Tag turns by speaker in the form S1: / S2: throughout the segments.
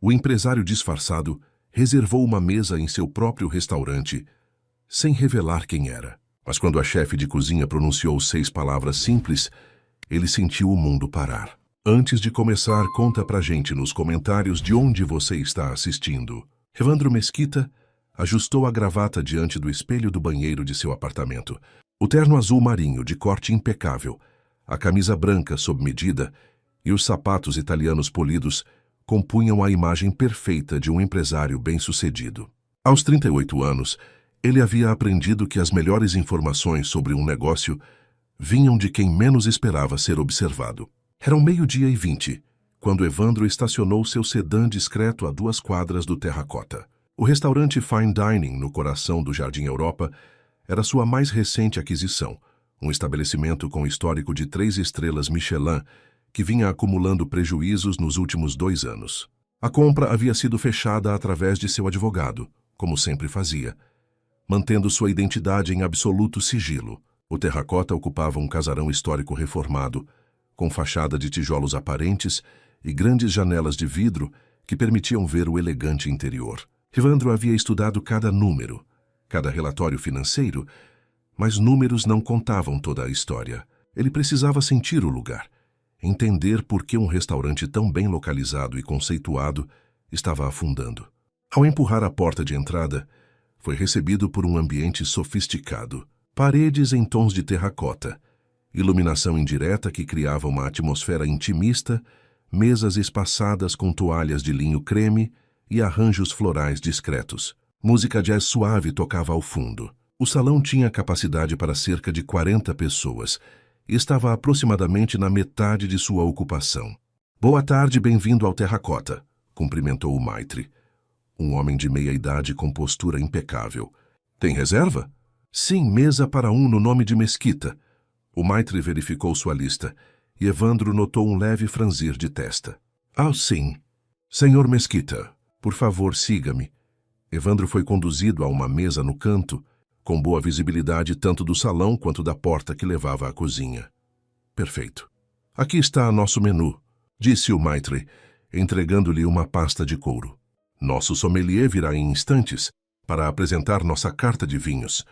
S1: O empresário disfarçado reservou uma mesa em seu próprio restaurante, sem revelar quem era. Mas quando a chefe de cozinha pronunciou 6 palavras simples, ele sentiu o mundo parar. Antes de começar, conta pra gente nos comentários de onde você está assistindo. Evandro Mesquita ajustou a gravata diante do espelho do banheiro de seu apartamento. O terno azul marinho, de corte impecável, a camisa branca sob medida e os sapatos italianos polidos compunham a imagem perfeita de um empresário bem-sucedido. Aos 38 anos, ele havia aprendido que as melhores informações sobre um negócio vinham de quem menos esperava ser observado. Eram 12:20, quando Evandro estacionou seu sedã discreto a 2 quadras do Terracota. O restaurante Fine Dining, no coração do Jardim Europa, era sua mais recente aquisição, um estabelecimento com histórico de 3 estrelas Michelin, que vinha acumulando prejuízos nos últimos 2 anos. A compra havia sido fechada através de seu advogado, como sempre fazia, mantendo sua identidade em absoluto sigilo. O Terracota ocupava um casarão histórico reformado, com fachada de tijolos aparentes e grandes janelas de vidro que permitiam ver o elegante interior. Evandro havia estudado cada número, cada relatório financeiro, mas números não contavam toda a história. Ele precisava sentir o lugar, entender por que um restaurante tão bem localizado e conceituado estava afundando. Ao empurrar a porta de entrada, foi recebido por um ambiente sofisticado. Paredes em tons de terracota, iluminação indireta que criava uma atmosfera intimista, mesas espaçadas com toalhas de linho creme e arranjos florais discretos. Música jazz suave tocava ao fundo. O salão tinha capacidade para cerca de 40 pessoas e estava aproximadamente na metade de sua ocupação. Boa tarde, bem-vindo ao Terracota, cumprimentou o maitre, um homem de meia-idade com postura impecável. Tem reserva? Sim, mesa para 1 no nome de Mesquita. O maitre verificou sua lista e Evandro notou um leve franzir de testa. Ah, sim. Senhor Mesquita, por favor, siga-me. Evandro foi conduzido a uma mesa no canto, com boa visibilidade tanto do salão quanto da porta que levava à cozinha. Perfeito. Aqui está nosso menu, disse o maitre, entregando-lhe uma pasta de couro. Nosso sommelier virá em instantes para apresentar nossa carta de vinhos.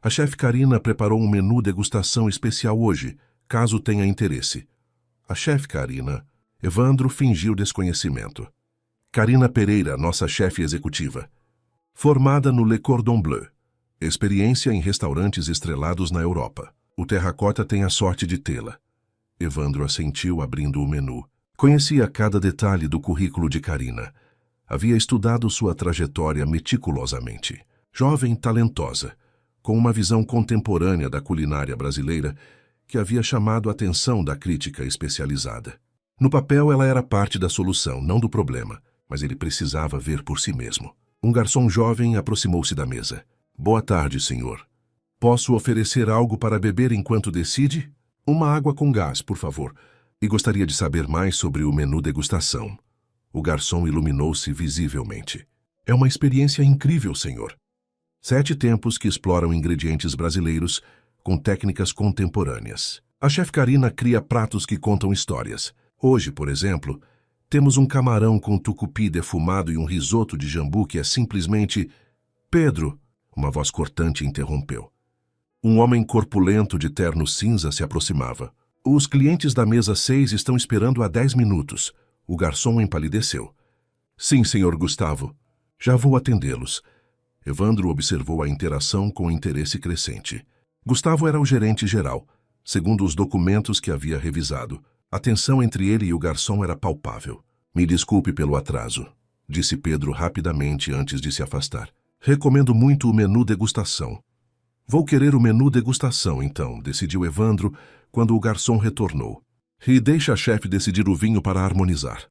S1: A chefe Karina preparou um menu degustação especial hoje, caso tenha interesse. A chefe Karina... Evandro fingiu desconhecimento. Karina Pereira, nossa chefe executiva. Formada no Le Cordon Bleu. Experiência em restaurantes estrelados na Europa. O Terracota tem a sorte de tê-la. Evandro assentiu abrindo o menu. Conhecia cada detalhe do currículo de Karina. Havia estudado sua trajetória meticulosamente. Jovem talentosa, com uma visão contemporânea da culinária brasileira que havia chamado a atenção da crítica especializada. No papel, ela era parte da solução, não do problema, mas ele precisava ver por si mesmo. Um garçom jovem aproximou-se da mesa. Boa tarde, senhor. Posso oferecer algo para beber enquanto decide? Uma água com gás, por favor. E gostaria de saber mais sobre o menu degustação. O garçom iluminou-se visivelmente. É uma experiência incrível, senhor. 7 tempos que exploram ingredientes brasileiros com técnicas contemporâneas. A chefe Karina cria pratos que contam histórias. Hoje, por exemplo, temos um camarão com tucupi defumado e um risoto de jambu que é simplesmente... Pedro, uma voz cortante interrompeu. Um homem corpulento de terno cinza se aproximava. Os clientes da mesa 6 estão esperando há 10 minutos. O garçom empalideceu. Sim, senhor Gustavo. Já vou atendê-los. Evandro observou a interação com interesse crescente. Gustavo era o gerente geral, segundo os documentos que havia revisado. A tensão entre ele e o garçom era palpável. Me desculpe pelo atraso, disse Pedro rapidamente antes de se afastar. Recomendo muito o menu degustação. Vou querer o menu degustação, então, decidiu Evandro quando o garçom retornou. E deixa a chefe decidir o vinho para harmonizar.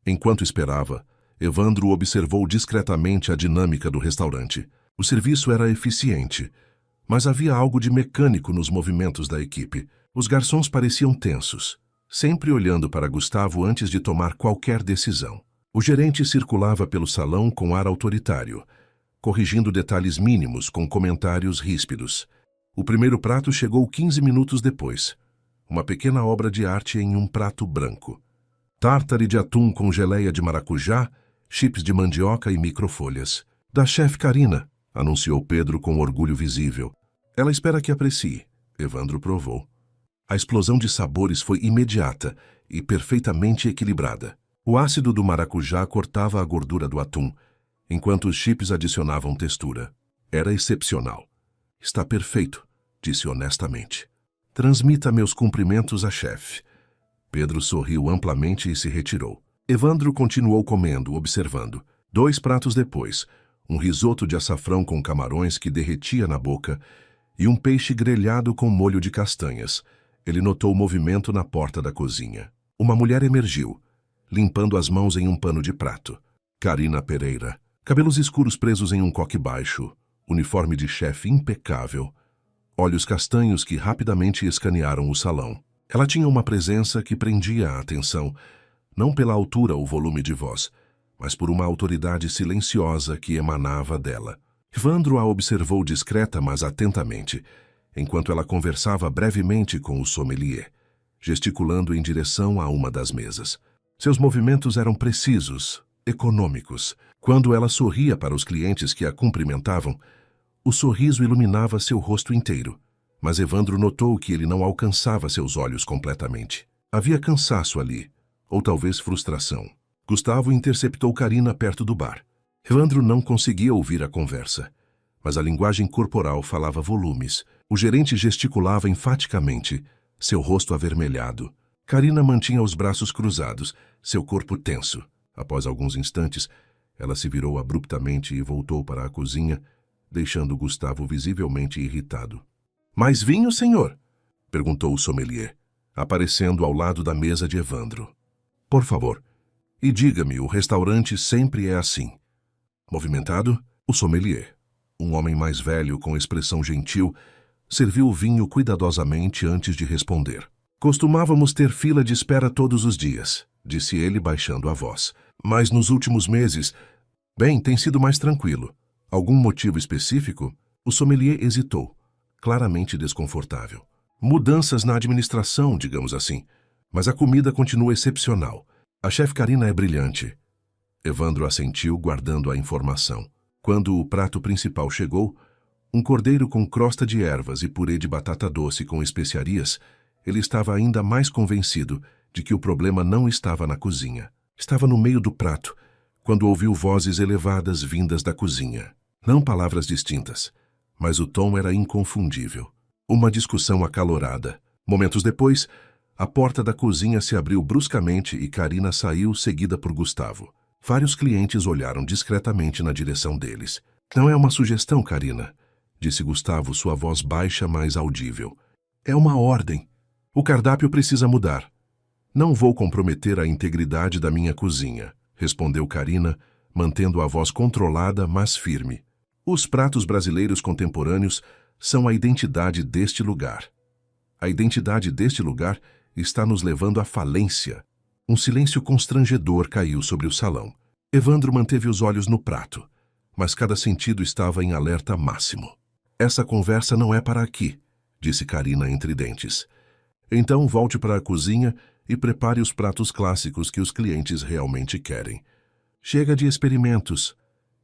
S1: Enquanto esperava, Evandro observou discretamente a dinâmica do restaurante. O serviço era eficiente, mas havia algo de mecânico nos movimentos da equipe. Os garçons pareciam tensos, sempre olhando para Gustavo antes de tomar qualquer decisão. O gerente circulava pelo salão com ar autoritário, corrigindo detalhes mínimos com comentários ríspidos. O primeiro prato chegou 15 minutos depois. Uma pequena obra de arte em um prato branco. Tártare de atum com geleia de maracujá chips de mandioca e microfolhas. Da chefe Karina, anunciou Pedro com orgulho visível. Ela espera que aprecie. Evandro provou. A explosão de sabores foi imediata e perfeitamente equilibrada. O ácido do maracujá cortava a gordura do atum, enquanto os chips adicionavam textura. Era excepcional. Está perfeito, disse honestamente. Transmita meus cumprimentos à chefe. Pedro sorriu amplamente e se retirou. Evandro continuou comendo, observando. 2 pratos depois, um risoto de açafrão com camarões que derretia na boca e um peixe grelhado com molho de castanhas. Ele notou movimento na porta da cozinha. Uma mulher emergiu, limpando as mãos em um pano de prato. Karina Pereira. Cabelos escuros presos em um coque baixo, uniforme de chefe impecável, olhos castanhos que rapidamente escanearam o salão. Ela tinha uma presença que prendia a atenção, não pela altura ou volume de voz, mas por uma autoridade silenciosa que emanava dela. Evandro a observou discreta, mas atentamente, enquanto ela conversava brevemente com o sommelier, gesticulando em direção a uma das mesas. Seus movimentos eram precisos, econômicos. Quando ela sorria para os clientes que a cumprimentavam, o sorriso iluminava seu rosto inteiro. Mas Evandro notou que ele não alcançava seus olhos completamente. Havia cansaço ali, ou talvez frustração. Gustavo interceptou Karina perto do bar. Evandro não conseguia ouvir a conversa, mas a linguagem corporal falava volumes. O gerente gesticulava enfaticamente, seu rosto avermelhado. Karina mantinha os braços cruzados, seu corpo tenso. Após alguns instantes, ela se virou abruptamente e voltou para a cozinha, deixando Gustavo visivelmente irritado. Mais vinho, senhor? Perguntou o sommelier, aparecendo ao lado da mesa de Evandro. Por favor. E diga-me, o restaurante sempre é assim. Movimentado, o sommelier, um homem mais velho com expressão gentil, serviu o vinho cuidadosamente antes de responder. Costumávamos ter fila de espera todos os dias, disse ele baixando a voz. Mas nos últimos meses, bem, tem sido mais tranquilo. Algum motivo específico? O sommelier hesitou, claramente desconfortável. Mudanças na administração, digamos assim. Mas a comida continua excepcional. A chefe Karina é brilhante. Evandro assentiu, guardando a informação. Quando o prato principal chegou, um cordeiro com crosta de ervas e purê de batata doce com especiarias, ele estava ainda mais convencido de que o problema não estava na cozinha. Estava no meio do prato, quando ouviu vozes elevadas vindas da cozinha. Não palavras distintas, mas o tom era inconfundível. Uma discussão acalorada. Momentos depois, a porta da cozinha se abriu bruscamente e Karina saiu, seguida por Gustavo. Vários clientes olharam discretamente na direção deles. Não é uma sugestão, Karina, disse Gustavo, sua voz baixa, mas audível. É uma ordem. O cardápio precisa mudar. Não vou comprometer a integridade da minha cozinha, respondeu Karina, mantendo a voz controlada, mas firme. Os pratos brasileiros contemporâneos são a identidade deste lugar. A identidade deste lugar está nos levando à falência. Um silêncio constrangedor caiu sobre o salão. Evandro manteve os olhos no prato, mas cada sentido estava em alerta máximo. Essa conversa não é para aqui, disse Karina entre dentes. Então volte para a cozinha e prepare os pratos clássicos que os clientes realmente querem. Chega de experimentos.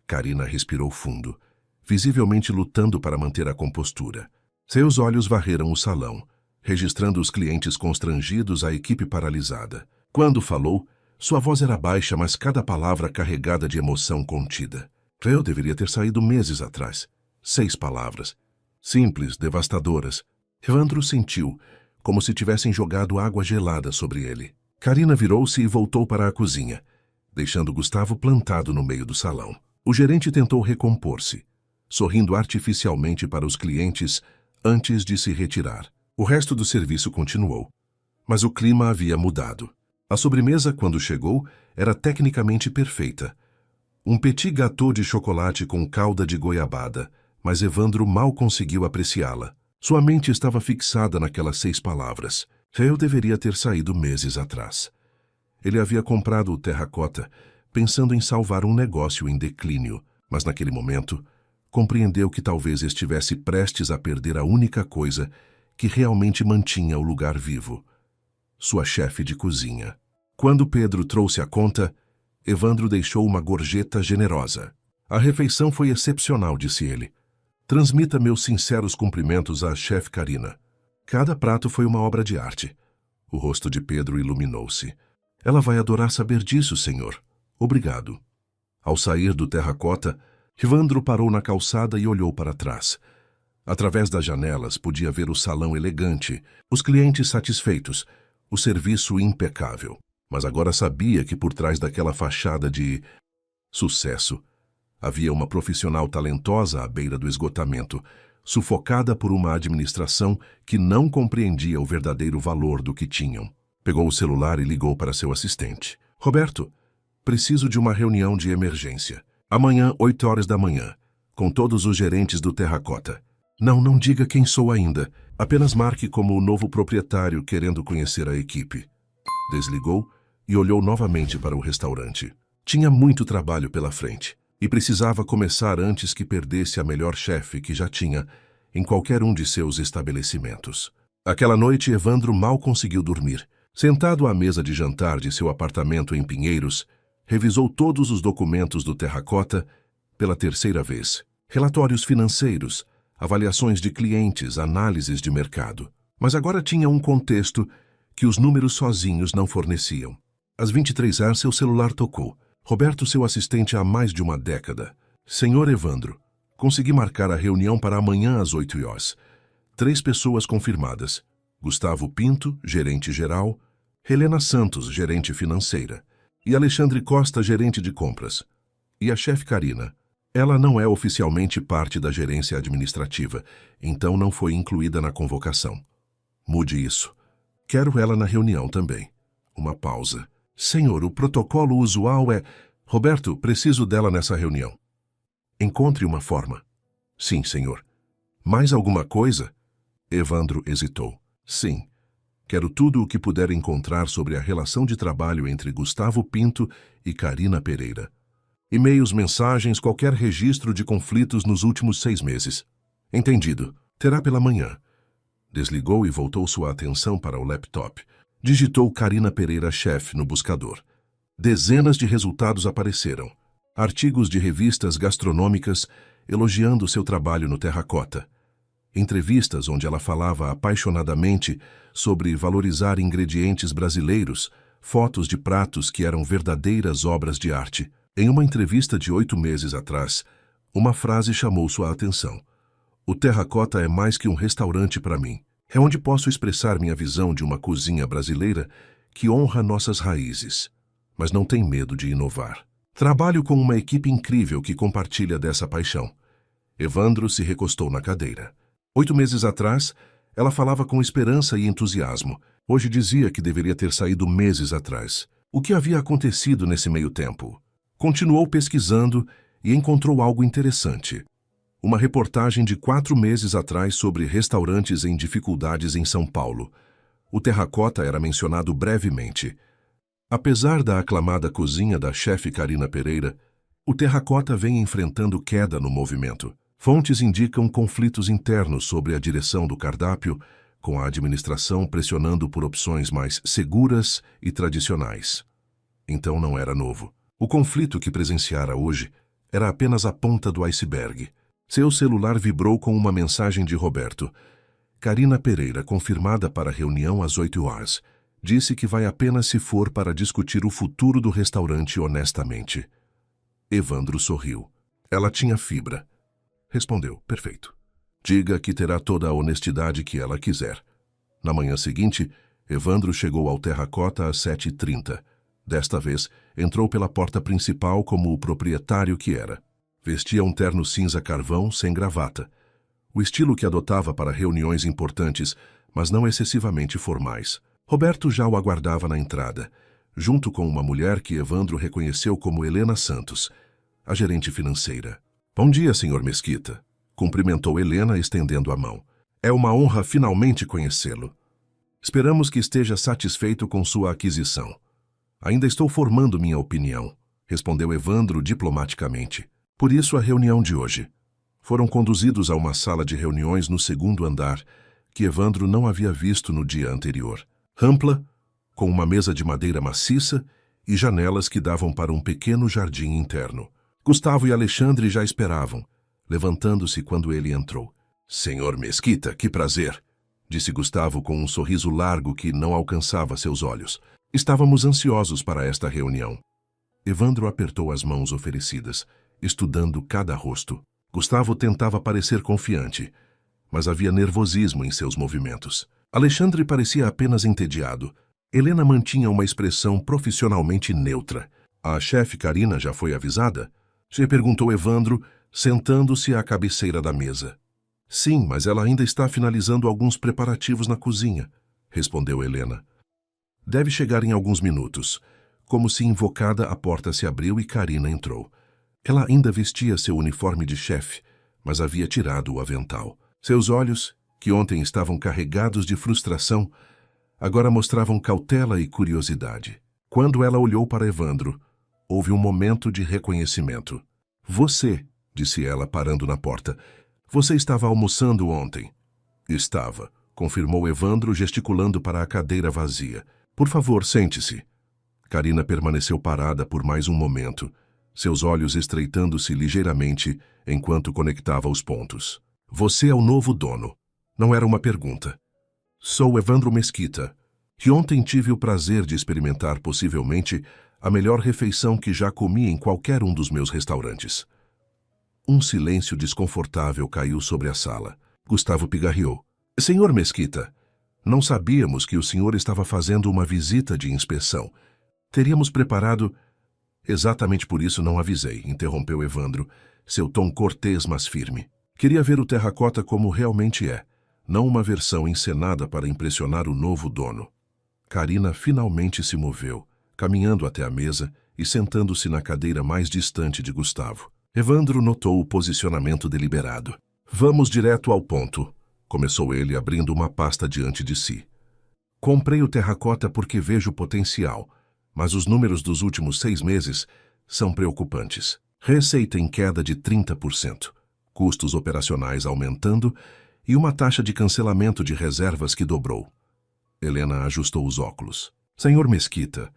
S1: Karina respirou fundo, visivelmente lutando para manter a compostura. Seus olhos varreram o salão, registrando os clientes constrangidos, a equipe paralisada. Quando falou, sua voz era baixa, mas cada palavra carregada de emoção contida. Eu deveria ter saído meses atrás. 6 palavras. Simples, devastadoras. Evandro sentiu, como se tivessem jogado água gelada sobre ele. Karina virou-se e voltou para a cozinha, deixando Gustavo plantado no meio do salão. O gerente tentou recompor-se, sorrindo artificialmente para os clientes antes de se retirar. O resto do serviço continuou, mas o clima havia mudado. A sobremesa, quando chegou, era tecnicamente perfeita. Um petit gâteau de chocolate com calda de goiabada, mas Evandro mal conseguiu apreciá-la. Sua mente estava fixada naquelas 6 palavras. Eu deveria ter saído meses atrás. Ele havia comprado o terracota, pensando em salvar um negócio em declínio, mas naquele momento, compreendeu que talvez estivesse prestes a perder a única coisa que realmente mantinha o lugar vivo. Sua chefe de cozinha. Quando Pedro trouxe a conta, Evandro deixou uma gorjeta generosa. A refeição foi excepcional, disse ele. Transmita meus sinceros cumprimentos à chefe Karina. Cada prato foi uma obra de arte. O rosto de Pedro iluminou-se. Ela vai adorar saber disso, senhor. Obrigado. Ao sair do terracota, Evandro parou na calçada e olhou para trás. Através das janelas podia ver o salão elegante, os clientes satisfeitos, o serviço impecável. Mas agora sabia que por trás daquela fachada de sucesso havia uma profissional talentosa à beira do esgotamento, sufocada por uma administração que não compreendia o verdadeiro valor do que tinham. Pegou o celular e ligou para seu assistente. Roberto, preciso de uma reunião de emergência. Amanhã, 8 horas da manhã, com todos os gerentes do terracota. Não diga quem sou ainda. Apenas marque como o novo proprietário querendo conhecer a equipe. Desligou e olhou novamente para o restaurante. Tinha muito trabalho pela frente e precisava começar antes que perdesse a melhor chefe que já tinha em qualquer um de seus estabelecimentos. Aquela noite, Evandro mal conseguiu dormir. Sentado à mesa de jantar de seu apartamento em Pinheiros, revisou todos os documentos do terracota pela terceira vez. Relatórios financeiros, avaliações de clientes, análises de mercado. Mas agora tinha um contexto que os números sozinhos não forneciam. Às 23h, seu celular tocou. Roberto, seu assistente há mais de uma década. Senhor Evandro, consegui marcar a reunião para amanhã às 8h. 3 pessoas confirmadas. Gustavo Pinto, gerente geral, Helena Santos, gerente financeira, e Alexandre Costa, gerente de compras. E a chefe Karina. Ela não é oficialmente parte da gerência administrativa, então não foi incluída na convocação. Mude isso. Quero ela na reunião também. Uma pausa. Senhor, o protocolo usual é... Roberto, preciso dela nessa reunião. Encontre uma forma. Sim, senhor. Mais alguma coisa? Evandro hesitou. Sim. Quero tudo o que puder encontrar sobre a relação de trabalho entre Gustavo Pinto e Karina Pereira. E-mails, mensagens, qualquer registro de conflitos nos últimos 6 meses. Entendido. Terá pela manhã. Desligou e voltou sua atenção para o laptop. Digitou Karina Pereira chefe no buscador. Dezenas de resultados apareceram. Artigos de revistas gastronômicas elogiando seu trabalho no terracota. Entrevistas onde ela falava apaixonadamente sobre valorizar ingredientes brasileiros, fotos de pratos que eram verdadeiras obras de arte. Em uma entrevista de 8 meses atrás, uma frase chamou sua atenção. O terracota é mais que um restaurante para mim. É onde posso expressar minha visão de uma cozinha brasileira que honra nossas raízes, mas não tem medo de inovar. Trabalho com uma equipe incrível que compartilha dessa paixão. Evandro se recostou na cadeira. 8 meses atrás, ela falava com esperança e entusiasmo. Hoje dizia que deveria ter saído meses atrás. O que havia acontecido nesse meio tempo? Continuou pesquisando e encontrou algo interessante. Uma reportagem de 4 meses atrás sobre restaurantes em dificuldades em São Paulo. O terracota era mencionado brevemente. Apesar da aclamada cozinha da chefe Karina Pereira, o terracota vem enfrentando queda no movimento. Fontes indicam conflitos internos sobre a direção do cardápio, com a administração pressionando por opções mais seguras e tradicionais. Então não era novo. O conflito que presenciara hoje era apenas a ponta do iceberg. Seu celular vibrou com uma mensagem de Roberto. Karina Pereira, confirmada para a reunião às 8h, disse que vai apenas se for para discutir o futuro do restaurante honestamente. Evandro sorriu. Ela tinha fibra. Respondeu, perfeito. Diga que terá toda a honestidade que ela quiser. Na manhã seguinte, Evandro chegou ao terracota às 7h30. Desta vez, entrou pela porta principal como o proprietário que era. Vestia um terno cinza carvão sem gravata. O estilo que adotava para reuniões importantes, mas não excessivamente formais. Roberto já o aguardava na entrada, junto com uma mulher que Evandro reconheceu como Helena Santos, a gerente financeira. Bom dia, senhor Mesquita. Cumprimentou Helena, estendendo a mão. É uma honra finalmente conhecê-lo. Esperamos que esteja satisfeito com sua aquisição. Ainda estou formando minha opinião, respondeu Evandro diplomaticamente. Por isso a reunião de hoje. Foram conduzidos a uma sala de reuniões no 2º andar, que Evandro não havia visto no dia anterior. Ampla, com uma mesa de madeira maciça e janelas que davam para um pequeno jardim interno. Gustavo e Alexandre já esperavam, levantando-se quando ele entrou. "Senhor Mesquita, que prazer!" disse Gustavo com um sorriso largo que não alcançava seus olhos. Estávamos ansiosos para esta reunião. Evandro apertou as mãos oferecidas, estudando cada rosto. Gustavo tentava parecer confiante, mas havia nervosismo em seus movimentos. Alexandre parecia apenas entediado. Helena mantinha uma expressão profissionalmente neutra. "A chefe Karina já foi avisada?" se perguntou Evandro, sentando-se à cabeceira da mesa. "Sim, mas ela ainda está finalizando alguns preparativos na cozinha", respondeu Helena. "Deve chegar em alguns minutos." Como se invocada, a porta se abriu e Karina entrou. Ela ainda vestia seu uniforme de chefe, mas havia tirado o avental. Seus olhos, que ontem estavam carregados de frustração, agora mostravam cautela e curiosidade. Quando ela olhou para Evandro, houve um momento de reconhecimento. "Você", disse ela, parando na porta, "você estava almoçando ontem." "Estava", confirmou Evandro, gesticulando para a cadeira vazia. "Por favor, sente-se." Karina permaneceu parada por mais um momento, seus olhos estreitando-se ligeiramente enquanto conectava os pontos. "Você é o novo dono." Não era uma pergunta. "Sou Evandro Mesquita, e ontem tive o prazer de experimentar possivelmente a melhor refeição que já comi em qualquer um dos meus restaurantes." Um silêncio desconfortável caiu sobre a sala. Gustavo pigarreou. "Senhor Mesquita, não sabíamos que o senhor estava fazendo uma visita de inspeção. Teríamos preparado..." "Exatamente por isso não avisei", interrompeu Evandro, seu tom cortês mas firme. "Queria ver o terracota como realmente é, não uma versão encenada para impressionar o novo dono." Karina finalmente se moveu, caminhando até a mesa e sentando-se na cadeira mais distante de Gustavo. Evandro notou o posicionamento deliberado. "Vamos direto ao ponto", começou ele, abrindo uma pasta diante de si. "Comprei o terracota porque vejo potencial, mas os números dos últimos 6 meses são preocupantes. Receita em queda de 30%, custos operacionais aumentando e uma taxa de cancelamento de reservas que dobrou." Helena ajustou os óculos. "Senhor Mesquita,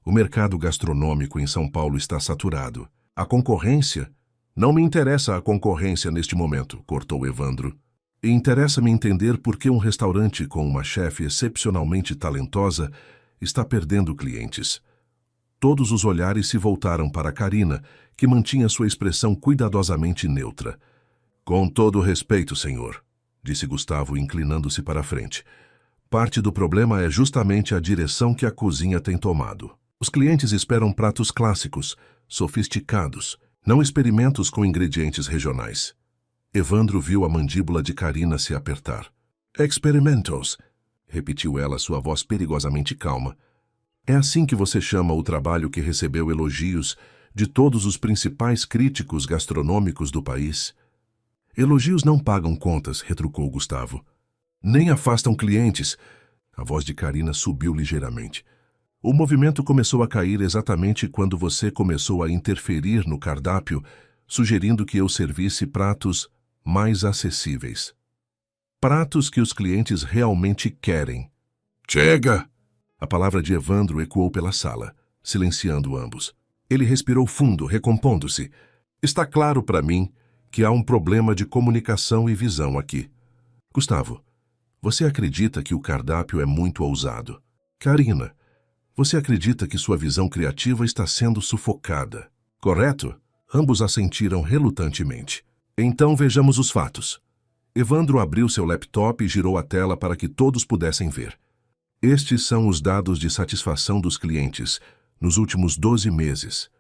S1: o mercado gastronômico em São Paulo está saturado. A concorrência..." "Não me interessa a concorrência neste momento", cortou Evandro. "Interessa-me entender por que um restaurante com uma chefe excepcionalmente talentosa está perdendo clientes." Todos os olhares se voltaram para Karina, que mantinha sua expressão cuidadosamente neutra. "Com todo o respeito, senhor", disse Gustavo, inclinando-se para a frente. "Parte do problema é justamente a direção que a cozinha tem tomado. Os clientes esperam pratos clássicos, sofisticados, não experimentos com ingredientes regionais." Evandro viu a mandíbula de Karina se apertar. "Experimentos", repetiu ela, sua voz perigosamente calma. "É assim que você chama o trabalho que recebeu elogios de todos os principais críticos gastronômicos do país?" "Elogios não pagam contas", retrucou Gustavo. "Nem afastam clientes." A voz de Karina subiu ligeiramente. "O movimento começou a cair exatamente quando você começou a interferir no cardápio, sugerindo que eu servisse pratos mais acessíveis. Pratos que os clientes realmente querem." "Chega!" A palavra de Evandro ecoou pela sala, silenciando ambos. Ele respirou fundo, recompondo-se. "Está claro para mim que há um problema de comunicação e visão aqui." "Gustavo, você acredita que o cardápio é muito ousado?" "Karina, você acredita que sua visão criativa está sendo sufocada, correto?" Ambos assentiram relutantemente. "Então vejamos os fatos." Evandro abriu seu laptop e girou a tela para que todos pudessem ver. "Estes são os dados de satisfação dos clientes nos últimos 12 meses.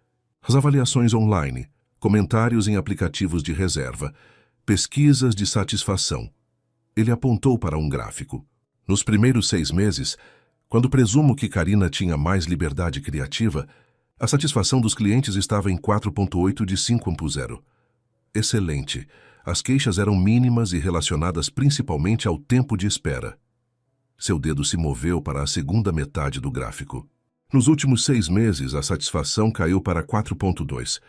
S1: As avaliações online, comentários em aplicativos de reserva, pesquisas de satisfação." Ele apontou para um gráfico. "Nos primeiros 6 meses, quando presumo que Karina tinha mais liberdade criativa, a satisfação dos clientes estava em 4,8 de 5,0. Excelente. As queixas eram mínimas e relacionadas principalmente ao tempo de espera." Seu dedo se moveu para a segunda metade do gráfico. "Nos últimos 6 meses, a satisfação caiu para 4,2.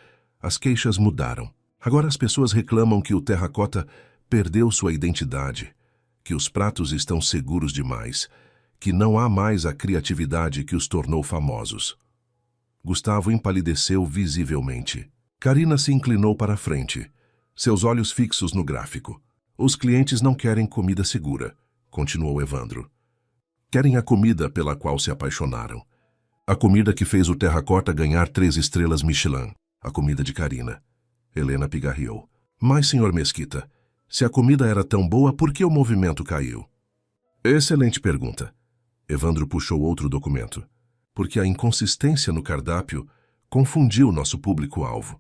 S1: As queixas mudaram. Agora as pessoas reclamam que o terracota perdeu sua identidade, que os pratos estão seguros demais, que não há mais a criatividade que os tornou famosos." Gustavo empalideceu visivelmente. Karina se inclinou para a frente, seus olhos fixos no gráfico. Os clientes não querem comida segura, continuou Evandro. Querem a comida pela qual se apaixonaram. A comida que fez o Terracota ganhar 3 estrelas Michelin. A comida de Karina. Helena pigarreou. Mas, senhor Mesquita, se a comida era tão boa, por que o movimento caiu? Excelente pergunta. Evandro puxou outro documento. Porque a inconsistência no cardápio confundiu nosso público-alvo.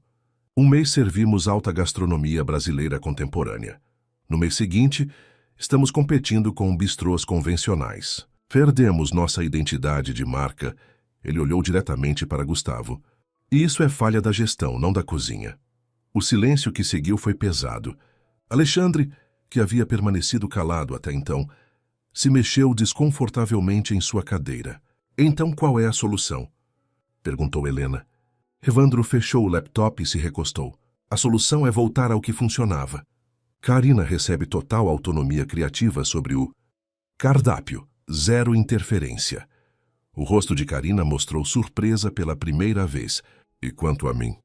S1: Um mês servimos alta gastronomia brasileira contemporânea. No mês seguinte, estamos competindo com bistrôs convencionais. Perdemos nossa identidade de marca. Ele olhou diretamente para Gustavo. E isso é falha da gestão, não da cozinha. O silêncio que seguiu foi pesado. Alexandre, que havia permanecido calado até então, se mexeu desconfortavelmente em sua cadeira. Então qual é a solução? Perguntou Helena. Evandro fechou o laptop e se recostou. A solução é voltar ao que funcionava. Karina recebe total autonomia criativa sobre o cardápio, 0 interferência. O rosto de Karina mostrou surpresa pela primeira vez. E quanto a mim?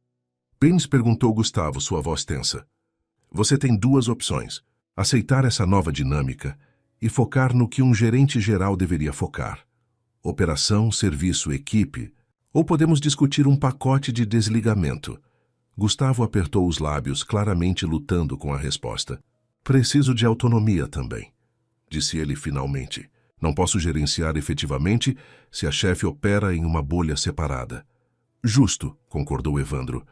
S1: Pênis, perguntou Gustavo, sua voz tensa. Você tem 2 opções. Aceitar essa nova dinâmica e focar no que um gerente geral deveria focar. Operação, serviço, equipe. Ou podemos discutir um pacote de desligamento. Gustavo apertou os lábios, claramente lutando com a resposta. Preciso de autonomia também, disse ele finalmente. Não posso gerenciar efetivamente se a chefe opera em uma bolha separada. Justo, concordou Evandro.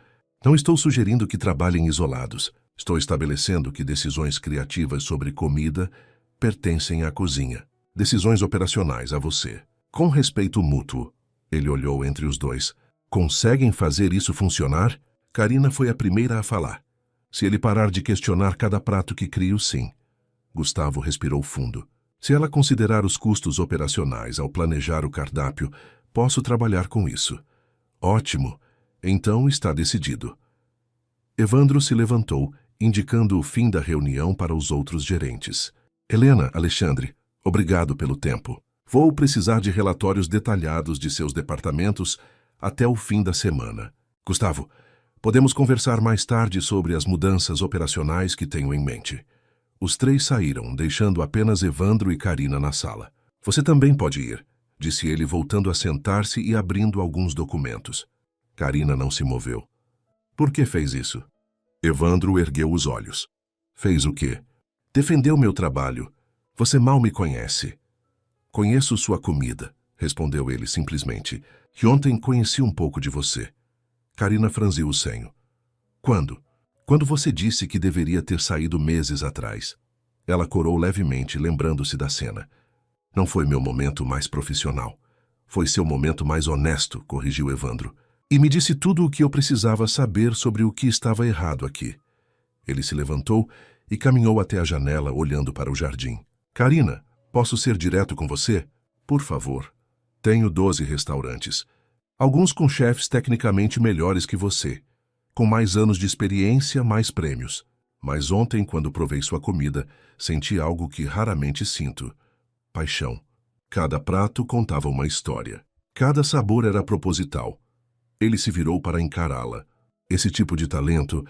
S1: Não estou sugerindo que trabalhem isolados. Estou estabelecendo que decisões criativas sobre comida pertencem à cozinha. Decisões operacionais a você. Com respeito mútuo. Ele olhou entre os dois. Conseguem fazer isso funcionar? Karina foi a primeira a falar. Se ele parar de questionar cada prato que crio, sim. Gustavo respirou fundo. Se ela considerar os custos operacionais ao planejar o cardápio, posso trabalhar com isso. Ótimo. Então está decidido. Evandro se levantou, indicando o fim da reunião para os outros gerentes. Helena, Alexandre, obrigado pelo tempo. Vou precisar de relatórios detalhados de seus departamentos até o fim da semana. Gustavo, podemos conversar mais tarde sobre as mudanças operacionais que tenho em mente. Os 3 saíram, deixando apenas Evandro e Karina na sala. Você também pode ir, disse ele, voltando a sentar-se e abrindo alguns documentos. Karina não se moveu. Por que fez isso? Evandro ergueu os olhos. Fez o quê? Defendeu meu trabalho. Você mal me conhece. Conheço sua comida, respondeu ele simplesmente. E ontem conheci um pouco de você. Karina franziu o senho. Quando? Quando você disse que deveria ter saído meses atrás. Ela corou levemente, lembrando-se da cena. Não foi meu momento mais profissional. Foi seu momento mais honesto, corrigiu Evandro. E me disse tudo o que eu precisava saber sobre o que estava errado aqui. Ele se levantou e caminhou até a janela, olhando para o jardim. Karina, posso ser direto com você? Por favor. Tenho 12 restaurantes. Alguns com chefes tecnicamente melhores que você. Com mais anos de experiência, mais prêmios. Mas ontem, quando provei sua comida, senti algo que raramente sinto. Paixão. Cada prato contava uma história. Cada sabor era proposital. Ele se virou para encará-la. Esse tipo de talento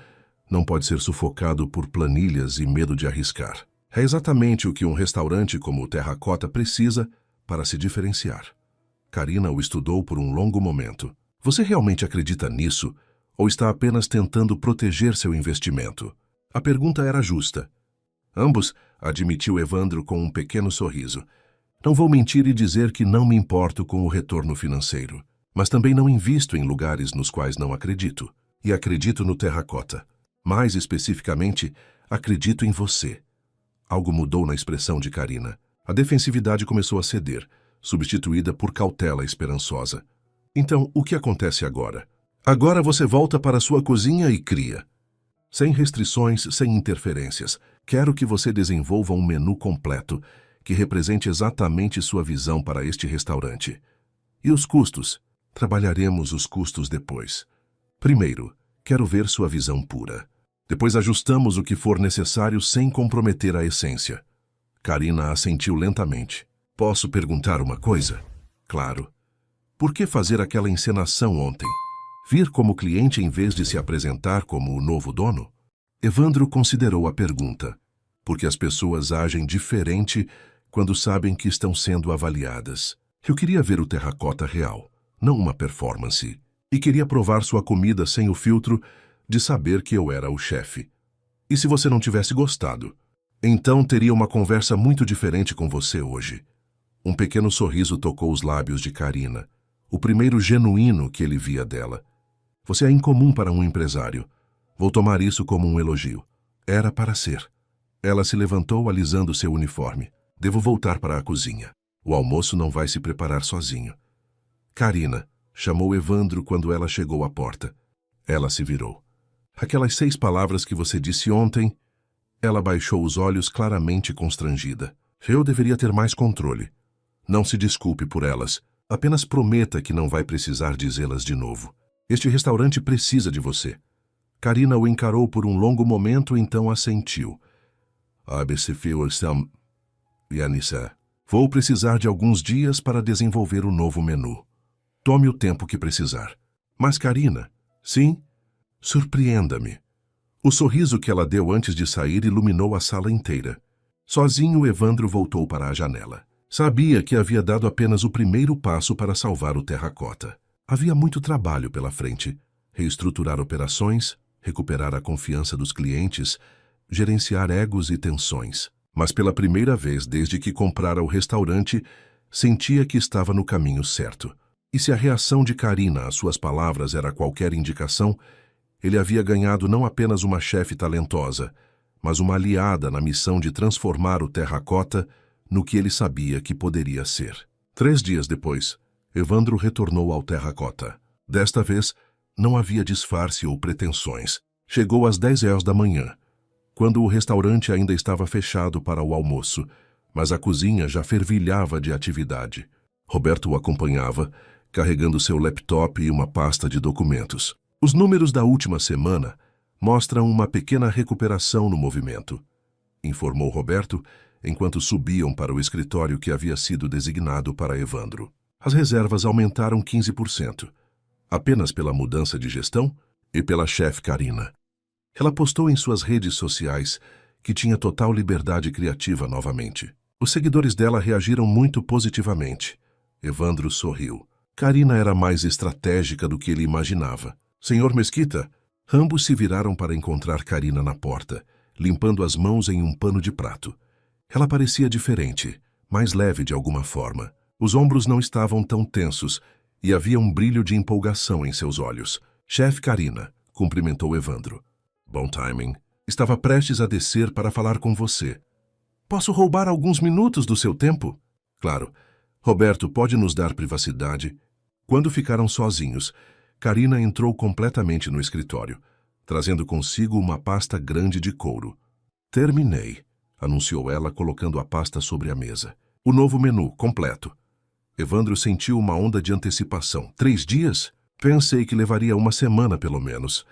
S1: não pode ser sufocado por planilhas e medo de arriscar. É exatamente o que um restaurante como o Terracota precisa para se diferenciar. Karina o estudou por um longo momento. Você realmente acredita nisso? Ou está apenas tentando proteger seu investimento? A pergunta era justa. Ambos, admitiu Evandro com um pequeno sorriso. Não vou mentir e dizer que não me importo com o retorno financeiro. Mas também não invisto em lugares nos quais não acredito. E acredito no Terracota. Mais especificamente, acredito em você. Algo mudou na expressão de Karina. A defensividade começou a ceder, substituída por cautela esperançosa. Então, o que acontece agora? Agora você volta para sua cozinha e cria. Sem restrições, sem interferências. Quero que você desenvolva um menu completo, que represente exatamente sua visão para este restaurante. E os custos? Trabalharemos os custos depois. Primeiro, quero ver sua visão pura. Depois ajustamos o que for necessário sem comprometer a essência. Karina assentiu lentamente. Posso perguntar uma coisa? Claro. Por que fazer aquela encenação ontem? Vir como cliente em vez de se apresentar como o novo dono? Evandro considerou a pergunta, porque as pessoas agem diferente quando sabem que estão sendo avaliadas. Eu queria ver o terracota real, não uma performance. E queria provar sua comida sem o filtro de saber que eu era o chefe. E se você não tivesse gostado? Então teria uma conversa muito diferente com você hoje. Um pequeno sorriso tocou os lábios de Karina, o primeiro genuíno que ele via dela. Você é incomum para um empresário. Vou tomar isso como um elogio. Era para ser. Ela se levantou alisando seu uniforme. Devo voltar para a cozinha. O almoço não vai se preparar sozinho. Karina, chamou Evandro quando ela chegou à porta. Ela se virou. Aquelas 6 palavras que você disse ontem... Ela baixou os olhos claramente constrangida. Eu deveria ter mais controle. Não se desculpe por elas. Apenas prometa que não vai precisar dizê-las de novo. Este restaurante precisa de você. Karina o encarou por um longo momento, então assentiu. Vou precisar de alguns dias para desenvolver o novo menu. Tome o tempo que precisar. Mas Karina, sim? Surpreenda-me. O sorriso que ela deu antes de sair iluminou a sala inteira. Sozinho, Evandro voltou para a janela. Sabia que havia dado apenas o primeiro passo para salvar o terracota. Havia muito trabalho pela frente. Reestruturar operações, recuperar a confiança dos clientes, gerenciar egos e tensões. Mas pela primeira vez desde que comprara o restaurante, sentia que estava no caminho certo. E se a reação de Karina às suas palavras era qualquer indicação, ele havia ganhado não apenas uma chefe talentosa, mas uma aliada na missão de transformar o terracota no que ele sabia que poderia ser. 3 dias depois, Evandro retornou ao terracota. Desta vez, não havia disfarce ou pretensões. Chegou às 10 horas da manhã, quando o restaurante ainda estava fechado para o almoço, mas a cozinha já fervilhava de atividade. Roberto o acompanhava, carregando seu laptop e uma pasta de documentos. Os números da última semana mostram uma pequena recuperação no movimento, informou Roberto, enquanto subiam para o escritório que havia sido designado para Evandro. As reservas aumentaram 15%, apenas pela mudança de gestão e pela chefe Karina. Ela postou em suas redes sociais que tinha total liberdade criativa novamente. Os seguidores dela reagiram muito positivamente. Evandro sorriu. Karina era mais estratégica do que ele imaginava. Senhor Mesquita? Ambos se viraram para encontrar Karina na porta, limpando as mãos em um pano de prato. Ela parecia diferente, mais leve de alguma forma. Os ombros não estavam tão tensos e havia um brilho de empolgação em seus olhos. Chefe Karina, cumprimentou Evandro. Bom timing. Estava prestes a descer para falar com você. Posso roubar alguns minutos do seu tempo? Claro. Roberto, pode nos dar privacidade? Quando ficaram sozinhos, Karina entrou completamente no escritório, trazendo consigo uma pasta grande de couro. Terminei, anunciou ela, colocando a pasta sobre a mesa. O novo menu, completo. Evandro sentiu uma onda de antecipação. 3 dias? Pensei que levaria uma semana, pelo menos.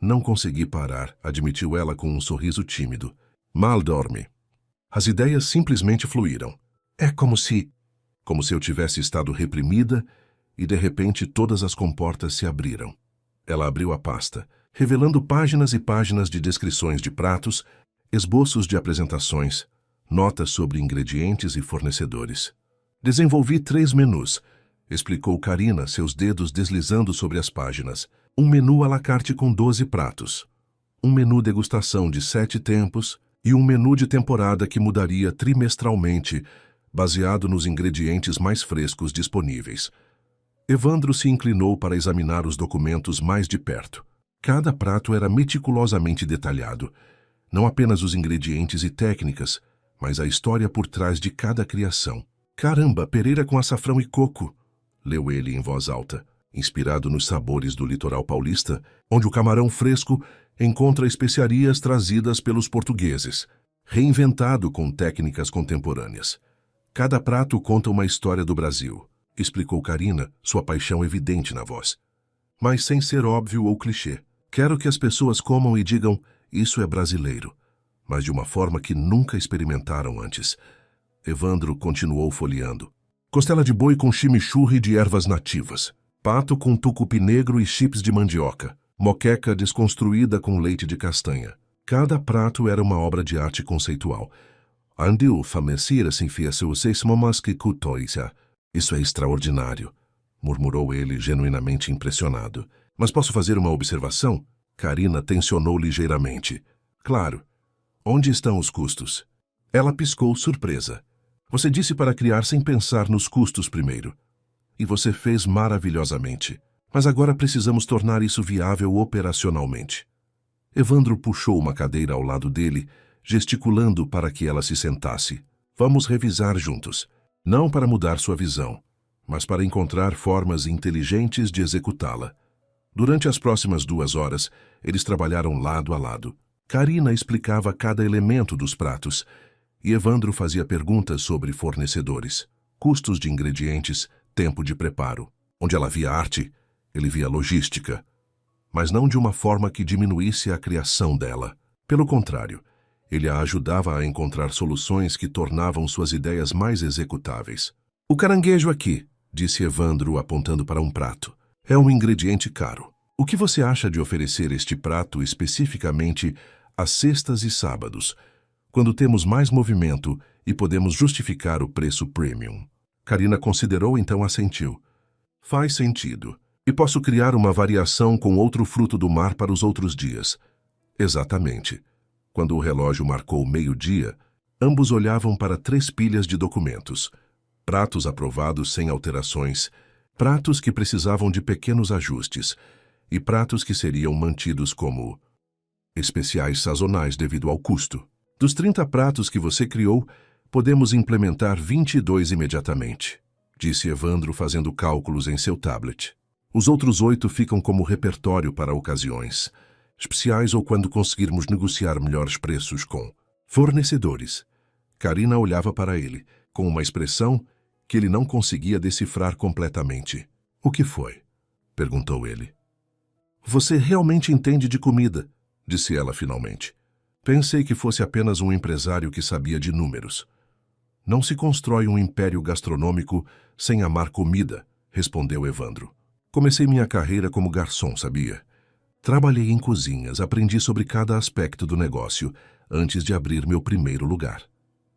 S1: Não consegui parar, admitiu ela com um sorriso tímido. Mal dorme. As ideias simplesmente fluíram. É como se eu tivesse estado reprimida e, de repente, todas as comportas se abriram. Ela abriu a pasta, revelando páginas e páginas de descrições de pratos, esboços de apresentações, notas sobre ingredientes e fornecedores. Desenvolvi 3 menus, explicou Karina, seus dedos deslizando sobre as páginas. Um menu à la carte com 12 pratos, um menu degustação de 7 tempos e um menu de temporada que mudaria trimestralmente, baseado nos ingredientes mais frescos disponíveis. Evandro se inclinou para examinar os documentos mais de perto. Cada prato era meticulosamente detalhado, não apenas os ingredientes e técnicas, mas a história por trás de cada criação. Caramba, pereira com açafrão e coco, leu ele em voz alta, inspirado nos sabores do litoral paulista, onde o camarão fresco encontra especiarias trazidas pelos portugueses, reinventado com técnicas contemporâneas. Cada prato conta uma história do Brasil, explicou Karina, sua paixão evidente na voz. Mas sem ser óbvio ou clichê. Quero que as pessoas comam e digam, isso é brasileiro, mas de uma forma que nunca experimentaram antes. Evandro continuou folheando. costela de boi com chimichurri de ervas nativas, pato com tucupi negro e chips de mandioca, moqueca desconstruída com leite de castanha. Cada prato era uma obra de arte conceitual. Andil famecira sin fiesu seismomas que cutoisa. Isso é extraordinário, murmurou ele, genuinamente impressionado. Mas posso fazer uma observação? Karina tensionou ligeiramente. Claro. Onde estão os custos? Ela piscou surpresa. Você disse para criar sem pensar nos custos primeiro. E você fez maravilhosamente. Mas agora precisamos tornar isso viável operacionalmente. Evandro puxou uma cadeira ao lado dele, gesticulando para que ela se sentasse. Vamos revisar juntos. Não para mudar sua visão, mas para encontrar formas inteligentes de executá-la. Durante as próximas 2 horas, eles trabalharam lado a lado. Karina explicava cada elemento dos pratos, e Evandro fazia perguntas sobre fornecedores, custos de ingredientes, tempo de preparo. Onde ela via arte, ele via logística, mas não de uma forma que diminuísse a criação dela. Pelo contrário, ele a ajudava a encontrar soluções que tornavam suas ideias mais executáveis. O caranguejo aqui, disse Evandro apontando para um prato, é um ingrediente caro. O que você acha de oferecer este prato especificamente às sextas e sábados, quando temos mais movimento e podemos justificar o preço premium? Karina considerou, então assentiu. Faz sentido. E posso criar uma variação com outro fruto do mar para os outros dias. Exatamente. Quando o relógio marcou 12:00, ambos olhavam para 3 pilhas de documentos. Pratos aprovados sem alterações, pratos que precisavam de pequenos ajustes e pratos que seriam mantidos como especiais sazonais devido ao custo. Dos 30 pratos que você criou, podemos implementar 22 imediatamente, disse Evandro fazendo cálculos em seu tablet. Os outros 8 ficam como repertório para ocasiões especiais ou quando conseguirmos negociar melhores preços com fornecedores. Karina olhava para ele, com uma expressão que ele não conseguia decifrar completamente. O que foi? Perguntou ele. Você realmente entende de comida, disse ela finalmente. Pensei que fosse apenas um empresário que sabia de números. Não se constrói um império gastronômico sem amar comida, respondeu Evandro. Comecei minha carreira como garçom, sabia? Trabalhei em cozinhas, aprendi sobre cada aspecto do negócio antes de abrir meu primeiro lugar.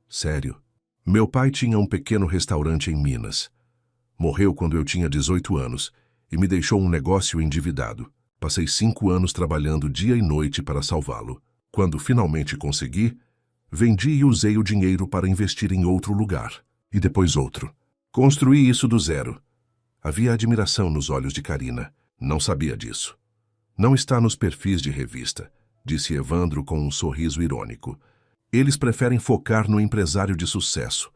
S1: Sério. Meu pai tinha um pequeno restaurante em Minas. Morreu quando eu tinha 18 anos e me deixou um negócio endividado. Passei 5 anos trabalhando dia e noite para salvá-lo. Quando finalmente consegui, vendi e usei o dinheiro para investir em outro lugar. E depois outro. Construí isso do zero. Havia admiração nos olhos de Karina. Não sabia disso. Não está nos perfis de revista, disse Evandro com um sorriso irônico. Eles preferem focar no empresário de sucesso,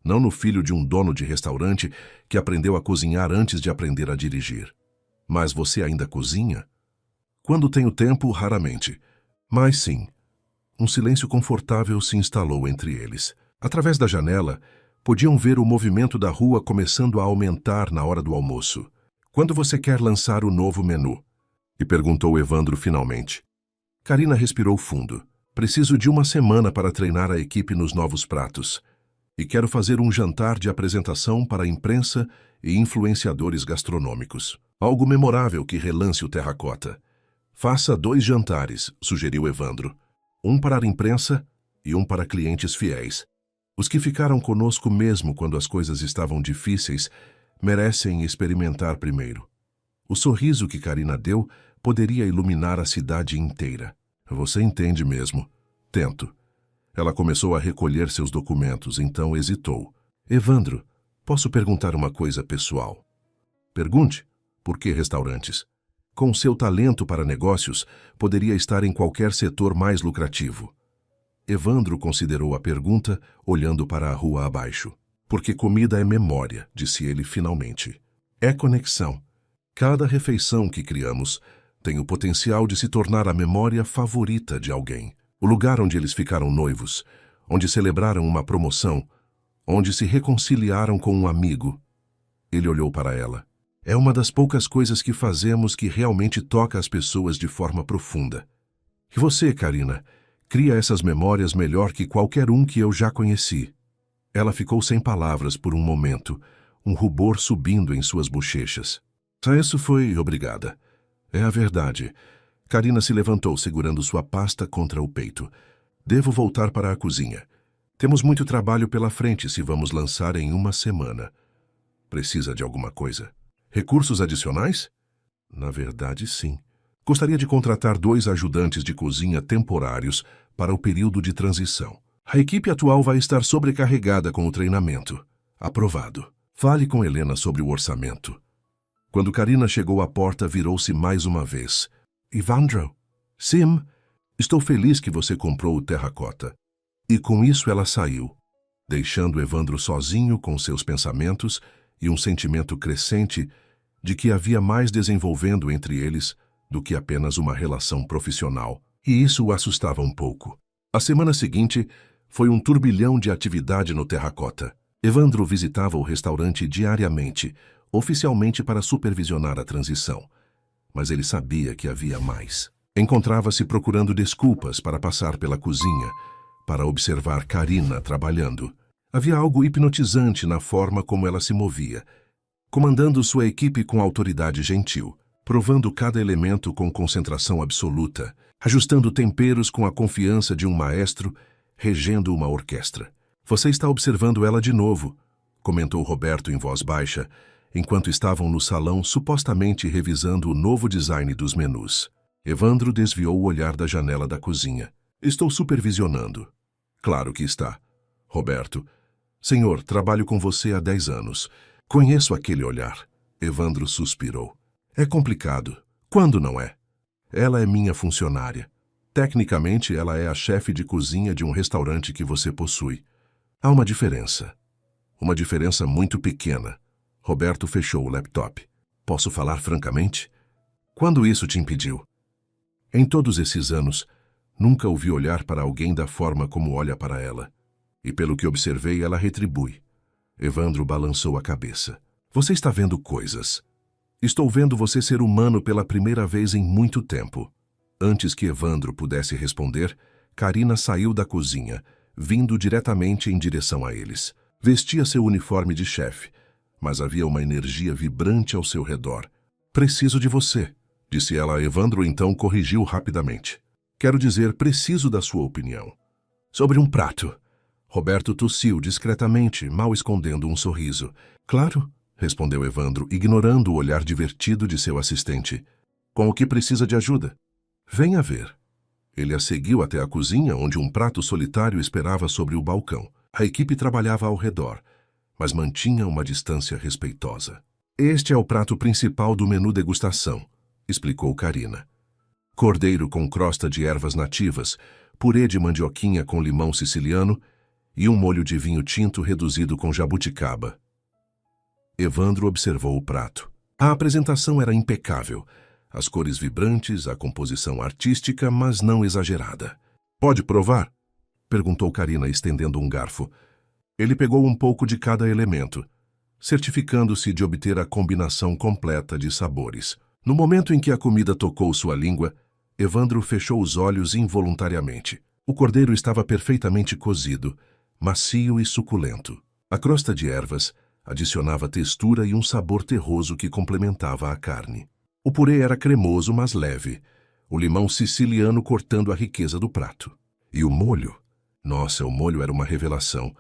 S1: não no filho de um dono de restaurante que aprendeu a cozinhar antes de aprender a dirigir. Mas você ainda cozinha? Quando tenho tempo, raramente. Mas sim. Um silêncio confortável se instalou entre eles. Através da janela, podiam ver o movimento da rua começando a aumentar na hora do almoço. Quando você quer lançar o novo menu? E perguntou Evandro finalmente. Karina respirou fundo. Preciso de 1 semana para treinar a equipe nos novos pratos. E quero fazer um jantar de apresentação para a imprensa e influenciadores gastronômicos. Algo memorável que relance o terracota. Faça 2 jantares, sugeriu Evandro. Um para a imprensa e um para clientes fiéis. Os que ficaram conosco mesmo quando as coisas estavam difíceis merecem experimentar primeiro. O sorriso que Karina deu poderia iluminar a cidade inteira. Você entende mesmo. Tento. Ela começou a recolher seus documentos, então hesitou. Evandro, posso perguntar uma coisa pessoal? Pergunte. Por que restaurantes? Com seu talento para negócios, poderia estar em qualquer setor mais lucrativo. Evandro considerou a pergunta, olhando para a rua abaixo. Porque comida é memória, disse ele finalmente. É conexão. Cada refeição que criamos tem o potencial de se tornar a memória favorita de alguém. O lugar onde eles ficaram noivos, onde celebraram uma promoção, onde se reconciliaram com um amigo. Ele olhou para ela. É uma das poucas coisas que fazemos que realmente toca as pessoas de forma profunda. E você, Karina, cria essas memórias melhor que qualquer um que eu já conheci. Ela ficou sem palavras por um momento, um rubor subindo em suas bochechas. Isso foi obrigada. É a verdade. Karina se levantou, segurando sua pasta contra o peito. Devo voltar para a cozinha. Temos muito trabalho pela frente se vamos lançar em uma semana. Precisa de alguma coisa? Recursos adicionais? Na verdade, sim. Gostaria de contratar 2 ajudantes de cozinha temporários para o período de transição. A equipe atual vai estar sobrecarregada com o treinamento. Aprovado. Fale com Helena sobre o orçamento. Quando Karina chegou à porta, virou-se mais uma vez. Evandro. Sim, estou feliz que você comprou o terracota. E com isso ela saiu, deixando Evandro sozinho com seus pensamentos e um sentimento crescente de que havia mais desenvolvendo entre eles do que apenas uma relação profissional. E isso o assustava um pouco. A semana seguinte foi um turbilhão de atividade no terracota. Evandro visitava o restaurante diariamente, oficialmente para supervisionar a transição. Mas ele sabia que havia mais. Encontrava-se procurando desculpas para passar pela cozinha, para observar Karina trabalhando. Havia algo hipnotizante na forma como ela se movia, comandando sua equipe com autoridade gentil, provando cada elemento com concentração absoluta, ajustando temperos com a confiança de um maestro, regendo uma orquestra. Você está observando ela de novo, comentou Roberto em voz baixa, enquanto estavam no salão supostamente revisando o novo design dos menus. Evandro desviou o olhar da janela da cozinha. Estou supervisionando. Claro que está. Roberto. Senhor, trabalho com você há 10 anos. Conheço aquele olhar. Evandro suspirou. É complicado. Quando não é? Ela é minha funcionária. Tecnicamente, ela é a chefe de cozinha de um restaurante que você possui. Há uma diferença. Uma diferença muito pequena. Roberto fechou o laptop. Posso falar francamente? Quando isso te impediu? Em todos esses anos, nunca ouvi olhar para alguém da forma como olha para ela. E pelo que observei, ela retribui. Evandro balançou a cabeça. Você está vendo coisas. Estou vendo você ser humano pela primeira vez em muito tempo. Antes que Evandro pudesse responder, Karina saiu da cozinha, vindo diretamente em direção a eles. Vestia seu uniforme de chefe, mas havia uma energia vibrante ao seu redor. Preciso de você, disse ela a Evandro, então corrigiu rapidamente. Quero dizer, preciso da sua opinião. Sobre um prato. Roberto tossiu discretamente, mal escondendo um sorriso. Claro, respondeu Evandro, ignorando o olhar divertido de seu assistente. Com o que precisa de ajuda? Venha ver. Ele a seguiu até a cozinha, onde um prato solitário esperava sobre o balcão. A equipe trabalhava ao redor, mas mantinha uma distância respeitosa. Este é o prato principal do menu degustação, explicou Karina. Cordeiro com crosta de ervas nativas, purê de mandioquinha com limão siciliano e um molho de vinho tinto reduzido com jabuticaba. Evandro observou o prato. A apresentação era impecável. As cores vibrantes, a composição artística, mas não exagerada. Pode provar? Perguntou Karina, estendendo um garfo. Ele pegou um pouco de cada elemento, certificando-se de obter a combinação completa de sabores. No momento em que a comida tocou sua língua, Evandro fechou os olhos involuntariamente. O cordeiro estava perfeitamente cozido, macio e suculento. A crosta de ervas adicionava textura e um sabor terroso que complementava a carne. O purê era cremoso, mas leve, o limão siciliano cortando a riqueza do prato. E o molho? Nossa, o molho era uma revelação.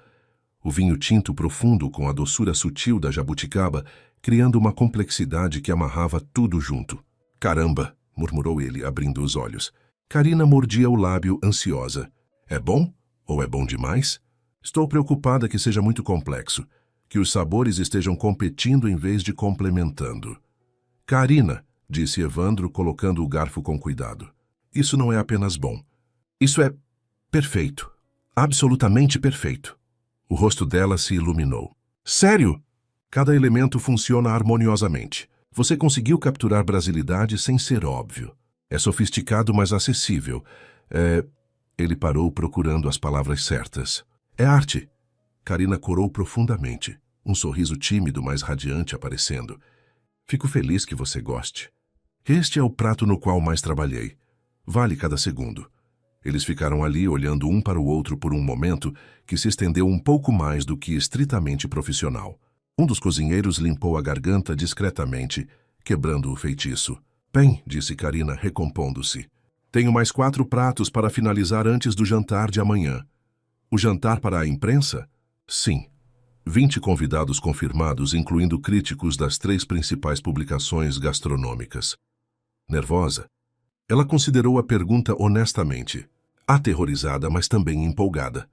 S1: O vinho tinto profundo com a doçura sutil da jabuticaba, criando uma complexidade que amarrava tudo junto. Caramba, murmurou ele, abrindo os olhos. Karina mordia o lábio, ansiosa. É bom? Ou é bom demais? Estou preocupada que seja muito complexo, que os sabores estejam competindo em vez de complementando. Karina, disse Evandro, colocando o garfo com cuidado. Isso não é apenas bom. Isso é perfeito. Absolutamente perfeito. O rosto dela se iluminou. Sério? Cada elemento funciona harmoniosamente. Você conseguiu capturar brasilidade sem ser óbvio. É sofisticado, mas acessível. Ele parou procurando as palavras certas. É arte. Karina corou profundamente, um sorriso tímido, mas radiante aparecendo. Fico feliz que você goste. Este é o prato no qual mais trabalhei. Vale cada segundo. Eles ficaram ali olhando um para o outro por um momento que se estendeu um pouco mais do que estritamente profissional. Um dos cozinheiros limpou a garganta discretamente, quebrando o feitiço. Bem, disse Karina, recompondo-se. Tenho mais 4 pratos para finalizar antes do jantar de amanhã. O jantar para a imprensa? Sim. 20 convidados confirmados, incluindo críticos das 3 principais publicações gastronômicas. Nervosa, ela considerou a pergunta honestamente, aterrorizada, mas também empolgada.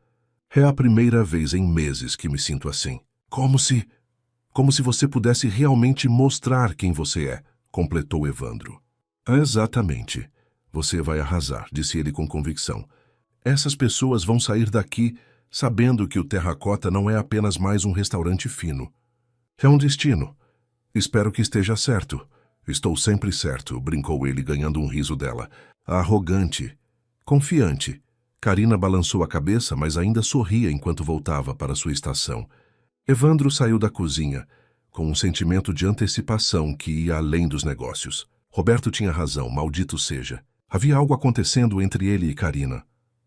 S1: É a primeira vez em meses que me sinto assim. Como se você pudesse realmente mostrar quem você é, completou Evandro. Exatamente. Você vai arrasar, disse ele com convicção. Essas pessoas vão sair daqui sabendo que o Terracota não é apenas mais um restaurante fino. É um destino. Espero que esteja certo. Estou sempre certo, brincou ele, ganhando um riso dela. Arrogante. Confiante. Karina balançou a cabeça, mas ainda sorria enquanto voltava para sua estação. Evandro saiu da cozinha, com um sentimento de antecipação que ia além dos negócios. Roberto tinha razão, maldito seja. Havia algo acontecendo entre ele e Karina.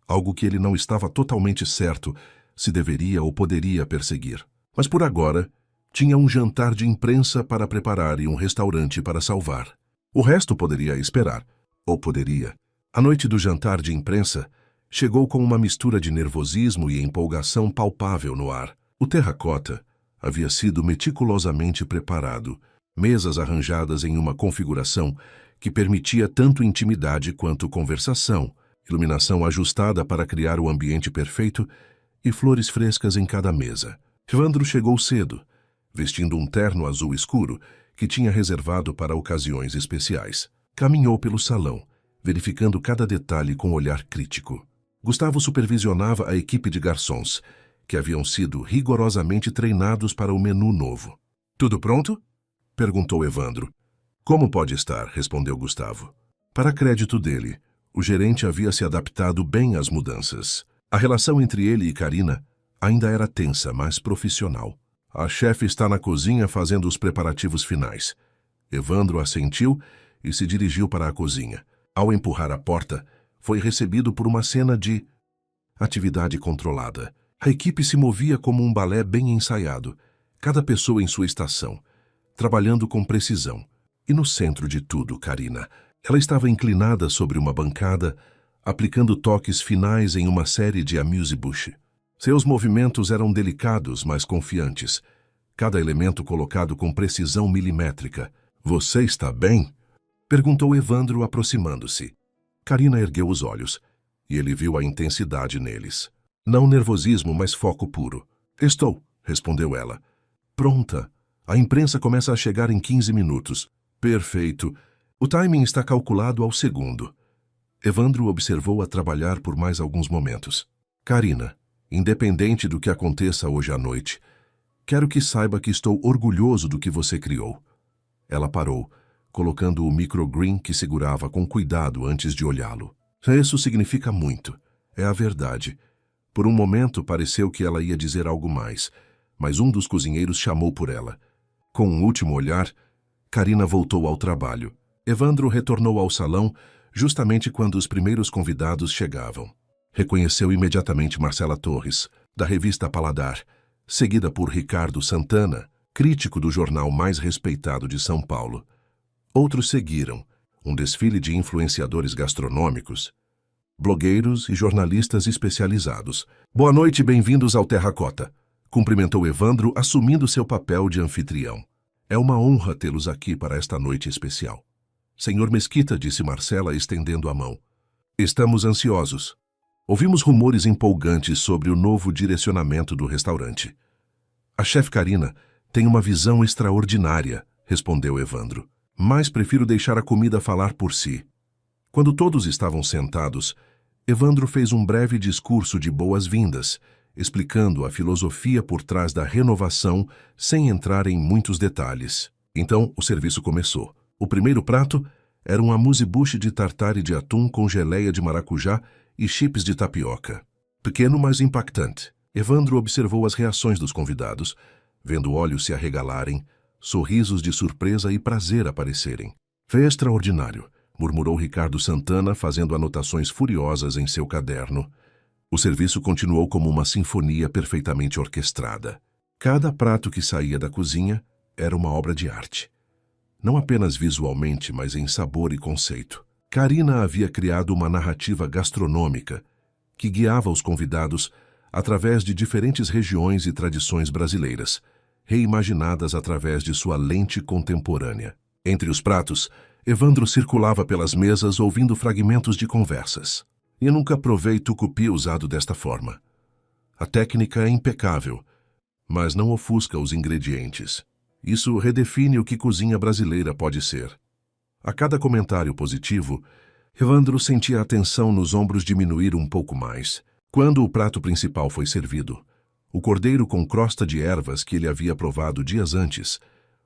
S1: Algo que ele não estava totalmente certo se deveria ou poderia perseguir. Mas por agora, tinha um jantar de imprensa para preparar e um restaurante para salvar. O resto poderia esperar. Ou poderia. A noite do jantar de imprensa chegou com uma mistura de nervosismo e empolgação palpável no ar. O Terracota havia sido meticulosamente preparado, mesas arranjadas em uma configuração que permitia tanto intimidade quanto conversação, iluminação ajustada para criar o ambiente perfeito e flores frescas em cada mesa. Evandro chegou cedo, vestindo um terno azul escuro que tinha reservado para ocasiões especiais. Caminhou pelo salão, verificando cada detalhe com olhar crítico. Gustavo supervisionava a equipe de garçons, que haviam sido rigorosamente treinados para o menu novo. Tudo pronto? Perguntou Evandro. Como pode estar? Respondeu Gustavo. Para crédito dele, o gerente havia se adaptado bem às mudanças. A relação entre ele e Karina ainda era tensa, mas profissional. A chefe está na cozinha fazendo os preparativos finais. Evandro assentiu e se dirigiu para a cozinha. Ao empurrar a porta, foi recebido por uma cena de atividade controlada. A equipe se movia como um balé bem ensaiado, cada pessoa em sua estação, trabalhando com precisão. E no centro de tudo, Karina. Ela estava inclinada sobre uma bancada, aplicando toques finais em uma série de amuse-bouche. Seus movimentos eram delicados, mas confiantes. Cada elemento colocado com precisão milimétrica. Você está bem? Perguntou Evandro, aproximando-se. Karina ergueu os olhos, e ele viu a intensidade neles. Não nervosismo, mas foco puro. Estou, respondeu ela. Pronta. A imprensa começa a chegar em 15 minutos. Perfeito. O timing está calculado ao segundo. Evandro observou-a trabalhar por mais alguns momentos. Karina, independente do que aconteça hoje à noite, quero que saiba que estou orgulhoso do que você criou. Ela parou, colocando o microgreen que segurava com cuidado antes de olhá-lo. Isso significa muito. É a verdade. Por um momento pareceu que ela ia dizer algo mais, mas um dos cozinheiros chamou por ela. Com um último olhar, Karina voltou ao trabalho. Evandro retornou ao salão justamente quando os primeiros convidados chegavam. Reconheceu imediatamente Marcela Torres, da revista Paladar, seguida por Ricardo Santana, crítico do jornal mais respeitado de São Paulo. Outros seguiram, um desfile de influenciadores gastronômicos, blogueiros e jornalistas especializados. Boa noite e bem-vindos ao Terracota, cumprimentou Evandro, assumindo seu papel de anfitrião. É uma honra tê-los aqui para esta noite especial. Senhor Mesquita, disse Marcela, estendendo a mão. Estamos ansiosos. Ouvimos rumores empolgantes sobre o novo direcionamento do restaurante. A chefe Karina tem uma visão extraordinária, respondeu Evandro. Mas prefiro deixar a comida falar por si. Quando todos estavam sentados, Evandro fez um breve discurso de boas-vindas, explicando a filosofia por trás da renovação sem entrar em muitos detalhes. Então, o serviço começou. O primeiro prato era um amuse-bouche de tartare de atum com geleia de maracujá e chips de tapioca. Pequeno, mas impactante. Evandro observou as reações dos convidados, vendo olhos se arregalarem, sorrisos de surpresa e prazer aparecerem. Foi extraordinário, murmurou Ricardo Santana, fazendo anotações furiosas em seu caderno. O serviço continuou como uma sinfonia perfeitamente orquestrada. Cada prato que saía da cozinha era uma obra de arte. Não apenas visualmente, mas em sabor e conceito. Karina havia criado uma narrativa gastronômica que guiava os convidados através de diferentes regiões e tradições brasileiras, reimaginadas através de sua lente contemporânea. Entre os pratos, Evandro circulava pelas mesas ouvindo fragmentos de conversas. E nunca provei tucupi usado desta forma. A técnica é impecável, mas não ofusca os ingredientes. Isso redefine o que cozinha brasileira pode ser. A cada comentário positivo, Evandro sentia a tensão nos ombros diminuir um pouco mais. Quando o prato principal foi servido, o cordeiro com crosta de ervas que ele havia provado dias antes,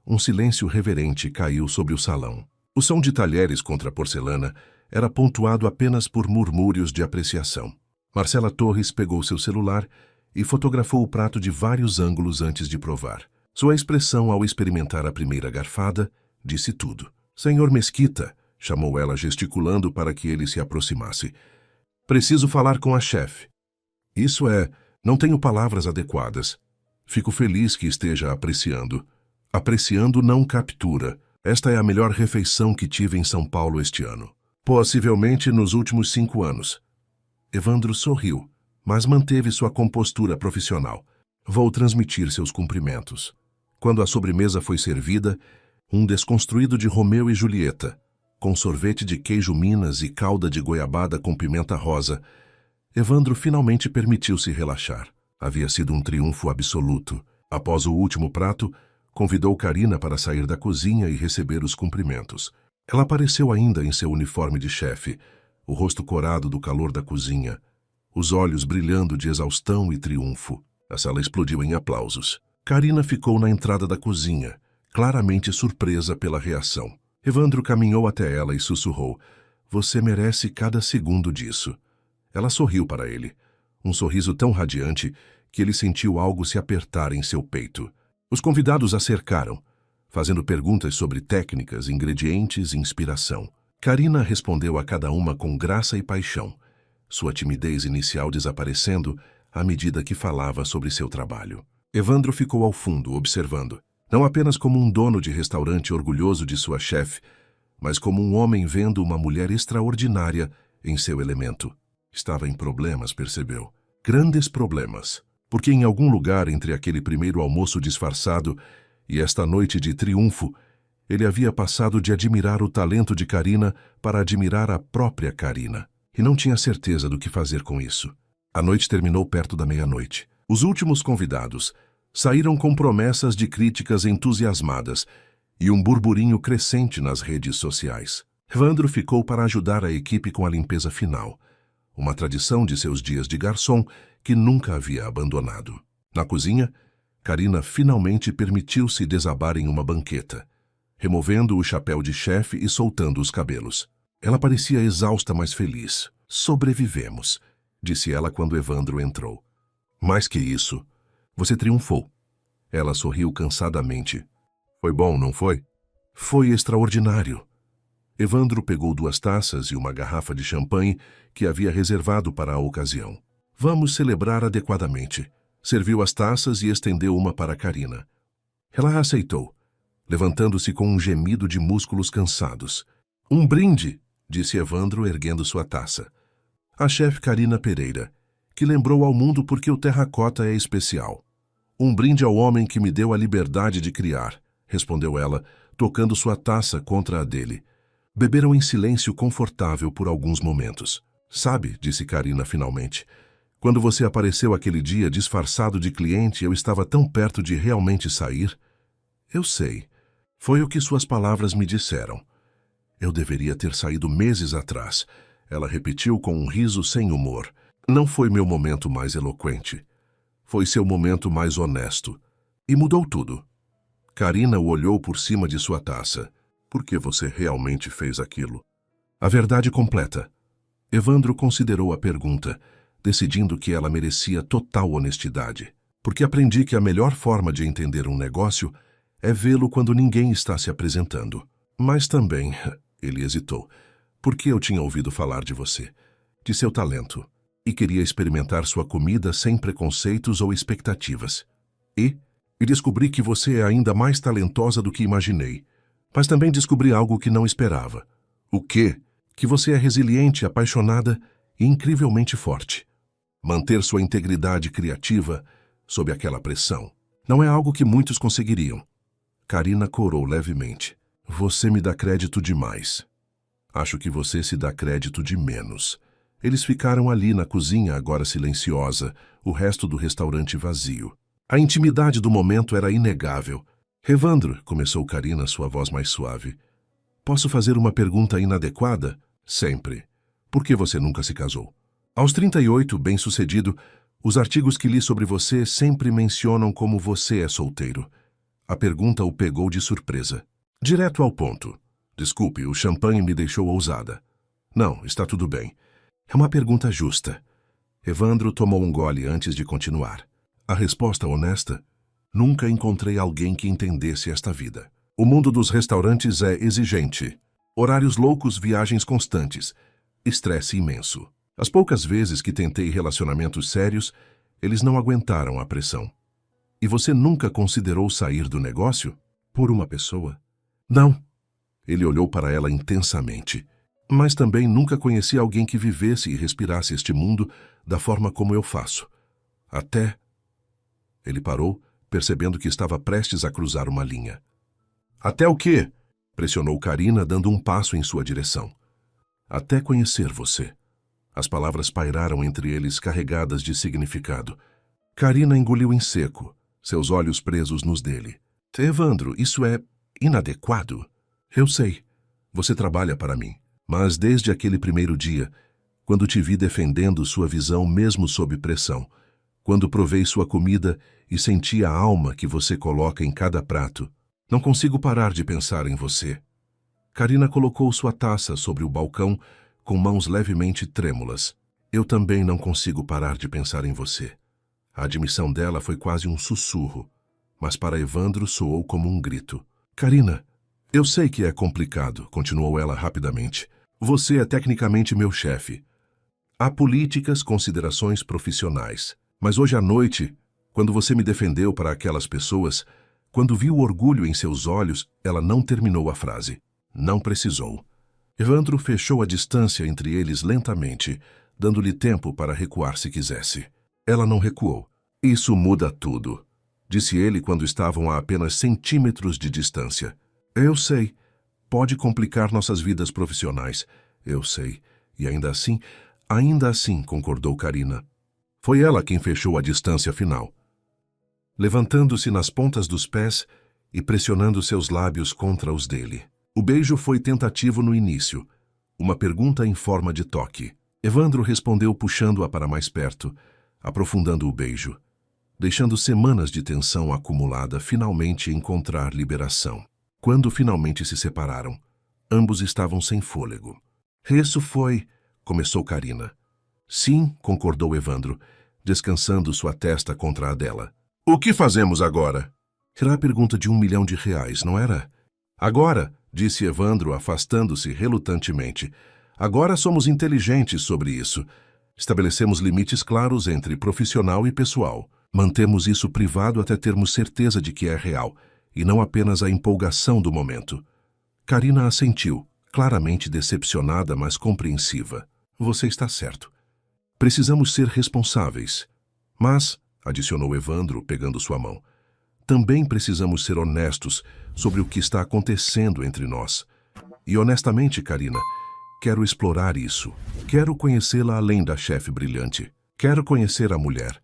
S1: um silêncio reverente caiu sobre o salão. O som de talheres contra a porcelana era pontuado apenas por murmúrios de apreciação. Marcela Torres pegou seu celular e fotografou o prato de vários ângulos antes de provar. Sua expressão ao experimentar a primeira garfada disse tudo. "Senhor Mesquita", chamou ela gesticulando para que ele se aproximasse. "Preciso falar com a chefe." "Isso é, não tenho palavras adequadas. Fico feliz que esteja apreciando." "Apreciando não captura. Esta é a melhor refeição que tive em São Paulo este ano. Possivelmente nos últimos 5 anos. Evandro sorriu, mas manteve sua compostura profissional. "Vou transmitir seus cumprimentos." Quando a sobremesa foi servida, um desconstruído de Romeu e Julieta, com sorvete de queijo Minas e calda de goiabada com pimenta rosa, Evandro finalmente permitiu-se relaxar. Havia sido um triunfo absoluto. Após o último prato, convidou Karina para sair da cozinha e receber os cumprimentos. Ela apareceu ainda em seu uniforme de chefe, o rosto corado do calor da cozinha, os olhos brilhando de exaustão e triunfo. A sala explodiu em aplausos. Karina ficou na entrada da cozinha, claramente surpresa pela reação. Evandro caminhou até ela e sussurrou: "Você merece cada segundo disso." Ela sorriu para ele, um sorriso tão radiante que ele sentiu algo se apertar em seu peito. Os convidados a cercaram, fazendo perguntas sobre técnicas, ingredientes e inspiração. Karina respondeu a cada uma com graça e paixão, sua timidez inicial desaparecendo à medida que falava sobre seu trabalho. Evandro ficou ao fundo, observando, não apenas como um dono de restaurante orgulhoso de sua chefe, mas como um homem vendo uma mulher extraordinária em seu elemento. Estava em problemas, percebeu. Grandes problemas. Porque em algum lugar entre aquele primeiro almoço disfarçado e esta noite de triunfo, ele havia passado de admirar o talento de Karina para admirar a própria Karina. E não tinha certeza do que fazer com isso. A noite terminou perto da meia-noite. Os últimos convidados saíram com promessas de críticas entusiasmadas e um burburinho crescente nas redes sociais. Evandro ficou para ajudar a equipe com a limpeza final, uma tradição de seus dias de garçom que nunca havia abandonado. Na cozinha, Karina finalmente permitiu-se desabar em uma banqueta, removendo o chapéu de chefe e soltando os cabelos. Ela parecia exausta, mas feliz. "Sobrevivemos", disse ela quando Evandro entrou. "Mais que isso, você triunfou." Ela sorriu cansadamente. "Foi bom, não foi?" "Foi extraordinário." Evandro pegou 2 taças e uma garrafa de champanhe que havia reservado para a ocasião. "Vamos celebrar adequadamente." Serviu as taças e estendeu uma para Karina. Ela aceitou, levantando-se com um gemido de músculos cansados. "Um brinde", disse Evandro, erguendo sua taça. "A chefe Karina Pereira, que lembrou ao mundo porque o terracota é especial." "Um brinde ao homem que me deu a liberdade de criar", respondeu ela, tocando sua taça contra a dele. Beberam em silêncio confortável por alguns momentos. "Sabe", disse Karina finalmente, "quando você apareceu aquele dia disfarçado de cliente, eu estava tão perto de realmente sair." "Eu sei. Foi o que suas palavras me disseram." "Eu deveria ter saído meses atrás", ela repetiu com um riso sem humor. "Não foi meu momento mais eloquente. Foi seu momento mais honesto. E mudou tudo." Karina o olhou por cima de sua taça. "Por que você realmente fez aquilo?" "A verdade completa." Evandro considerou a pergunta, decidindo que ela merecia total honestidade. "Porque aprendi que a melhor forma de entender um negócio é vê-lo quando ninguém está se apresentando. Mas também," ele hesitou, "porque eu tinha ouvido falar de você, de seu talento, e queria experimentar sua comida sem preconceitos ou expectativas." E E descobri que você é ainda mais talentosa do que imaginei. Mas também descobri algo que não esperava. O quê? Que você é resiliente, apaixonada e incrivelmente forte. Manter sua integridade criativa sob aquela pressão não é algo que muitos conseguiriam. Karina corou levemente. Você me dá crédito demais. Acho que você se dá crédito de menos. Eles ficaram ali na cozinha, agora silenciosa, o resto do restaurante vazio. A intimidade do momento era inegável. Evandro, começou Karina, sua voz mais suave. Posso fazer uma pergunta inadequada? Sempre. Por que você nunca se casou? Aos 38, bem-sucedido, os artigos que li sobre você sempre mencionam como você é solteiro. A pergunta o pegou de surpresa. Direto ao ponto. Desculpe, o champanhe me deixou ousada. Não, está tudo bem. É uma pergunta justa. Evandro tomou um gole antes de continuar. A resposta honesta? Nunca encontrei alguém que entendesse esta vida. O mundo dos restaurantes é exigente. Horários loucos, viagens constantes. Estresse imenso. As poucas vezes que tentei relacionamentos sérios, eles não aguentaram a pressão. E você nunca considerou sair do negócio? Por uma pessoa? Não. Ele olhou para ela intensamente. Mas também nunca conheci alguém que vivesse e respirasse este mundo da forma como eu faço. Até... Ele parou, percebendo que estava prestes a cruzar uma linha. Até o quê? Pressionou Karina, dando um passo em sua direção. Até conhecer você. As palavras pairaram entre eles, carregadas de significado. Karina engoliu em seco, seus olhos presos nos dele. Evandro, isso é inadequado. Eu sei. Você trabalha para mim. Mas desde aquele primeiro dia, quando te vi defendendo sua visão mesmo sob pressão, quando provei sua comida e senti a alma que você coloca em cada prato, não consigo parar de pensar em você. Karina colocou sua taça sobre o balcão com mãos levemente trêmulas. Eu também não consigo parar de pensar em você. A admissão dela foi quase um sussurro, mas para Evandro soou como um grito. Karina, eu sei que é complicado, continuou ela rapidamente. Você é tecnicamente meu chefe. Há políticas, considerações profissionais. Mas hoje à noite, quando você me defendeu para aquelas pessoas, quando vi o orgulho em seus olhos, ela não terminou a frase. Não precisou. Evandro fechou a distância entre eles lentamente, dando-lhe tempo para recuar se quisesse. Ela não recuou. Isso muda tudo, disse ele quando estavam a apenas centímetros de distância. Eu sei. Pode complicar nossas vidas profissionais. Eu sei. E ainda assim, concordou Karina. Foi ela quem fechou a distância final. Levantando-se nas pontas dos pés e pressionando seus lábios contra os dele. O beijo foi tentativo no início, uma pergunta em forma de toque. Evandro respondeu puxando-a para mais perto, aprofundando o beijo, deixando semanas de tensão acumulada finalmente encontrar liberação. Quando finalmente se separaram, ambos estavam sem fôlego. Isso foi... começou Karina. Sim, concordou Evandro, descansando sua testa contra a dela. O que fazemos agora? Era a pergunta de R$1 milhão, não era? Agora, disse Evandro, afastando-se relutantemente. Agora somos inteligentes sobre isso. Estabelecemos limites claros entre profissional e pessoal. Mantemos isso privado até termos certeza de que é real, e não apenas a empolgação do momento. Karina assentiu, claramente decepcionada, mas compreensiva. Você está certo. Precisamos ser responsáveis. Mas, adicionou Evandro, pegando sua mão, também precisamos ser honestos sobre o que está acontecendo entre nós. E honestamente, Karina, quero explorar isso. Quero conhecê-la além da chefe brilhante. Quero conhecer a mulher.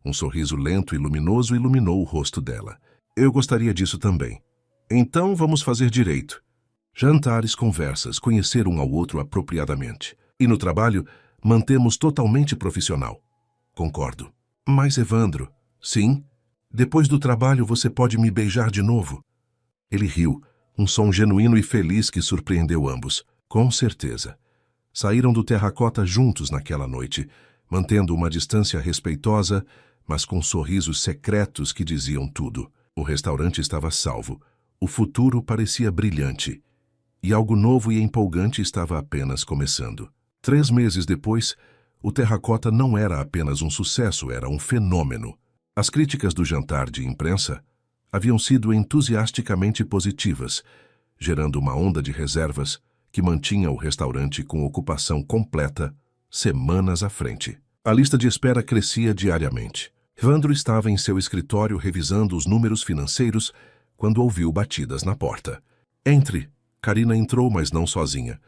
S1: Um sorriso lento e luminoso iluminou o rosto dela. Eu gostaria disso também. Então vamos fazer direito. Jantares, conversas, conhecer um ao outro apropriadamente. E no trabalho, mantemos totalmente profissional. Concordo. Mas, Evandro, sim, depois do trabalho você pode me beijar de novo? Ele riu, um som genuíno e feliz que surpreendeu ambos. Com certeza. Saíram do terracota juntos naquela noite, mantendo uma distância respeitosa, mas com sorrisos secretos que diziam tudo. O restaurante estava salvo. O futuro parecia brilhante. E algo novo e empolgante estava apenas começando. 3 meses depois, o terracota não era apenas um sucesso, era um fenômeno. As críticas do jantar de imprensa, haviam sido entusiasticamente positivas, gerando uma onda de reservas que mantinha o restaurante com ocupação completa semanas à frente. A lista de espera crescia diariamente. Evandro estava em seu escritório revisando os números financeiros quando ouviu batidas na porta. Entre! Karina entrou, mas não sozinha.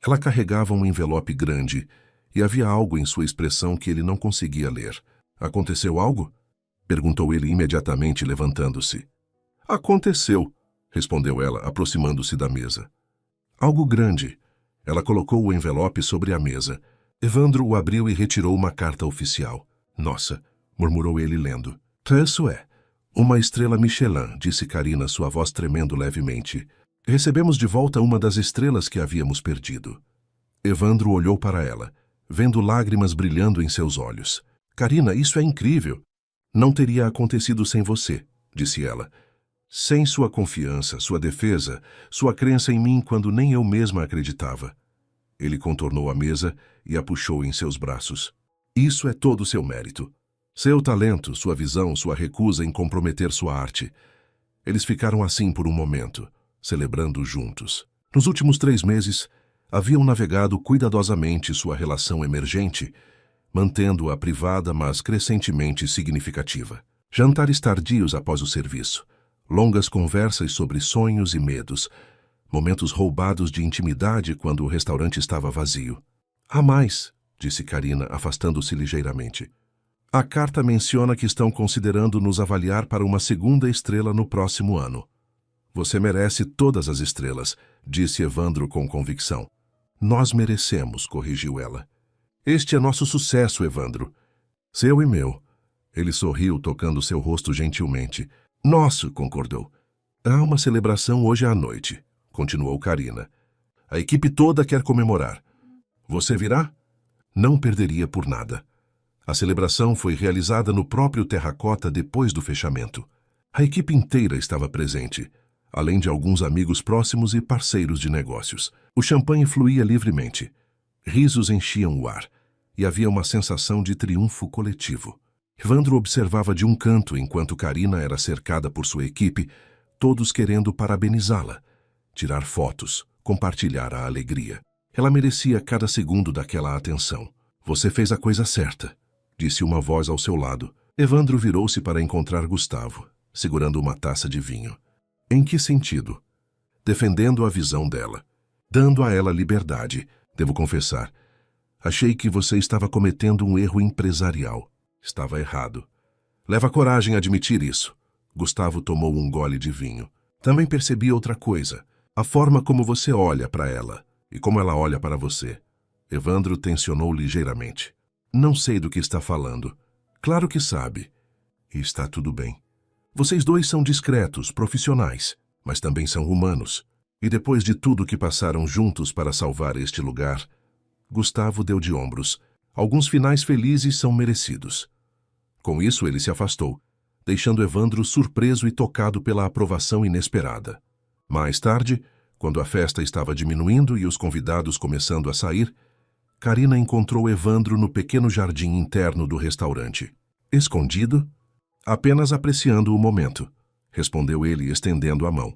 S1: Ela carregava um envelope grande e havia algo em sua expressão que ele não conseguia ler. Aconteceu algo? Perguntou ele imediatamente, levantando-se. Aconteceu, respondeu ela, aproximando-se da mesa. Algo grande. Ela colocou o envelope sobre a mesa. Evandro o abriu e retirou uma carta oficial. Nossa, murmurou ele lendo. Isso é. Uma estrela Michelin, disse Karina, sua voz tremendo levemente. Recebemos de volta uma das estrelas que havíamos perdido. Evandro olhou para ela, vendo lágrimas brilhando em seus olhos. Karina, isso é incrível. Não teria acontecido sem você, disse ela. Sem sua confiança, sua defesa, sua crença em mim quando nem eu mesma acreditava. Ele contornou a mesa e a puxou em seus braços. Isso é todo seu mérito. Seu talento, sua visão, sua recusa em comprometer sua arte. Eles ficaram assim por um momento, celebrando juntos. Nos últimos 3 meses, haviam navegado cuidadosamente sua relação emergente, mantendo-a privada, mas crescentemente significativa. Jantares tardios após o serviço, longas conversas sobre sonhos e medos, momentos roubados de intimidade quando o restaurante estava vazio. Há mais, disse Karina, afastando-se ligeiramente. A carta menciona que estão considerando nos avaliar para uma 2ª estrela no próximo ano. Você merece todas as estrelas, disse Evandro com convicção. Nós merecemos, corrigiu ela. Este é nosso sucesso, Evandro. Seu e meu. Ele sorriu, tocando seu rosto gentilmente. Nosso, concordou. Há uma celebração hoje à noite, continuou Karina. A equipe toda quer comemorar. Você virá? Não perderia por nada. A celebração foi realizada no próprio Terracota depois do fechamento. A equipe inteira estava presente, além de alguns amigos próximos e parceiros de negócios. O champanhe fluía livremente. Risos enchiam o ar, e havia uma sensação de triunfo coletivo. Evandro observava de um canto enquanto Karina era cercada por sua equipe, todos querendo parabenizá-la, tirar fotos, compartilhar a alegria. Ela merecia cada segundo daquela atenção. Você fez a coisa certa, disse uma voz ao seu lado. Evandro virou-se para encontrar Gustavo, segurando uma taça de vinho. Em que sentido? Defendendo a visão dela, dando a ela liberdade. Devo confessar, achei que você estava cometendo um erro empresarial. Estava errado. Leva coragem a admitir isso. Gustavo tomou um gole de vinho. Também percebi outra coisa, a forma como você olha para ela e como ela olha para você. Evandro tensionou ligeiramente. Não sei do que está falando. Claro que sabe. E está tudo bem. Vocês dois são discretos, profissionais, mas também são humanos. E depois de tudo que passaram juntos para salvar este lugar, Gustavo deu de ombros. Alguns finais felizes são merecidos. Com isso, ele se afastou, deixando Evandro surpreso e tocado pela aprovação inesperada. Mais tarde, quando a festa estava diminuindo e os convidados começando a sair, Karina encontrou Evandro no pequeno jardim interno do restaurante. Escondido? Apenas apreciando o momento, respondeu ele, estendendo a mão.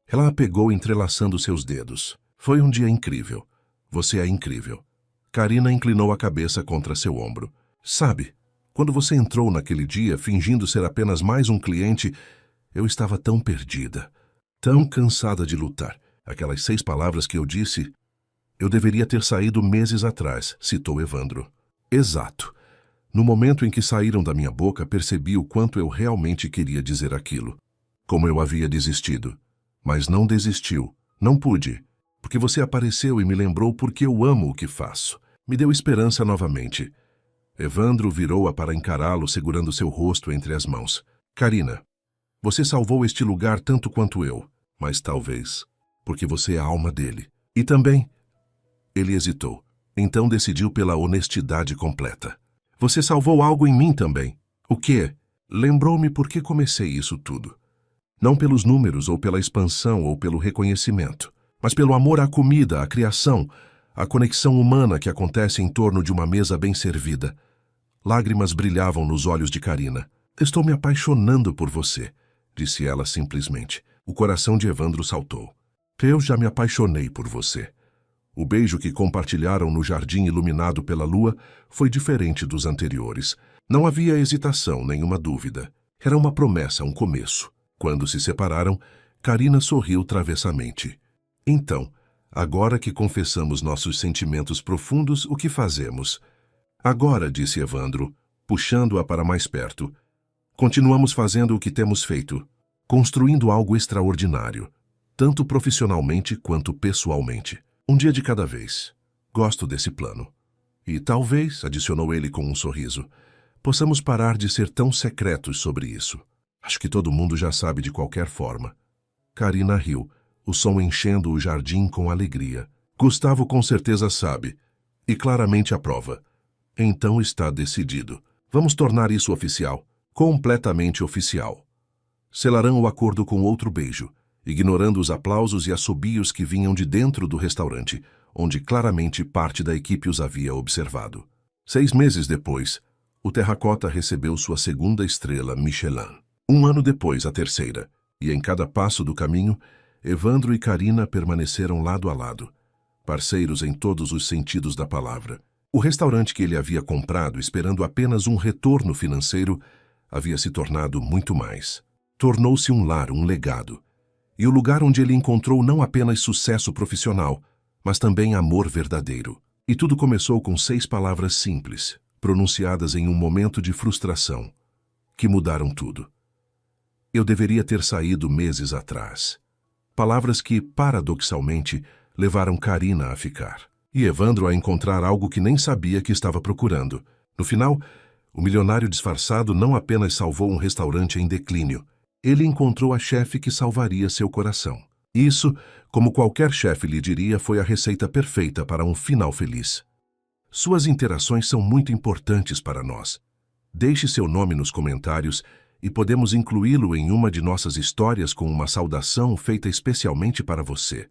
S1: Ela a pegou entrelaçando seus dedos. Foi um dia incrível. Você é incrível. Karina inclinou a cabeça contra seu ombro. Sabe, quando você entrou naquele dia, fingindo ser apenas mais um cliente, eu estava tão perdida, tão cansada de lutar. Aquelas 6 palavras que eu disse, eu deveria ter saído meses atrás, citou Evandro. Exato. No momento em que saíram da minha boca, percebi o quanto eu realmente queria dizer aquilo. Como eu havia desistido. Mas não desistiu. Não pude. Porque você apareceu e me lembrou porque eu amo o que faço. Me deu esperança novamente. Evandro virou-a para encará-lo, segurando seu rosto entre as mãos. Karina, você salvou este lugar tanto quanto eu, mas talvez porque você é a alma dele. E também... Ele hesitou. Então decidiu pela honestidade completa. Você salvou algo em mim também. O quê? Lembrou-me por que comecei isso tudo. Não pelos números ou pela expansão ou pelo reconhecimento, mas pelo amor à comida, à criação, à conexão humana que acontece em torno de uma mesa bem servida. Lágrimas brilhavam nos olhos de Karina. Estou me apaixonando por você, disse ela simplesmente. O coração de Evandro saltou. Eu já me apaixonei por você. O beijo que compartilharam no jardim iluminado pela lua foi diferente dos anteriores. Não havia hesitação, nenhuma dúvida. Era uma promessa, um começo. Quando se separaram, Karina sorriu travessamente. Então, agora que confessamos nossos sentimentos profundos, o que fazemos? Agora, disse Evandro, puxando-a para mais perto. Continuamos fazendo o que temos feito, construindo algo extraordinário, tanto profissionalmente quanto pessoalmente. Um dia de cada vez. Gosto desse plano. E talvez, adicionou ele com um sorriso, possamos parar de ser tão secretos sobre isso. Acho que todo mundo já sabe de qualquer forma. Karina riu, o som enchendo o jardim com alegria. Gustavo com certeza sabe, e claramente aprova. Então está decidido. Vamos tornar isso oficial, completamente oficial. Selarão o acordo com outro beijo, ignorando os aplausos e assobios que vinham de dentro do restaurante, onde claramente parte da equipe os havia observado. 6 meses depois, o Terracota recebeu sua segunda estrela Michelin. 1 ano depois, a terceira, e em cada passo do caminho, Evandro e Karina permaneceram lado a lado, parceiros em todos os sentidos da palavra. O restaurante que ele havia comprado, esperando apenas um retorno financeiro, havia se tornado muito mais. Tornou-se um lar, um legado, e o lugar onde ele encontrou não apenas sucesso profissional, mas também amor verdadeiro. E tudo começou com 6 palavras simples, pronunciadas em um momento de frustração, que mudaram tudo. Eu deveria ter saído meses atrás. Palavras que, paradoxalmente, levaram Karina a ficar. E Evandro a encontrar algo que nem sabia que estava procurando. No final, o milionário disfarçado não apenas salvou um restaurante em declínio, ele encontrou a chefe que salvaria seu coração. Isso, como qualquer chefe lhe diria, foi a receita perfeita para um final feliz. Suas interações são muito importantes para nós. Deixe seu nome nos comentários e podemos incluí-lo em uma de nossas histórias com uma saudação feita especialmente para você.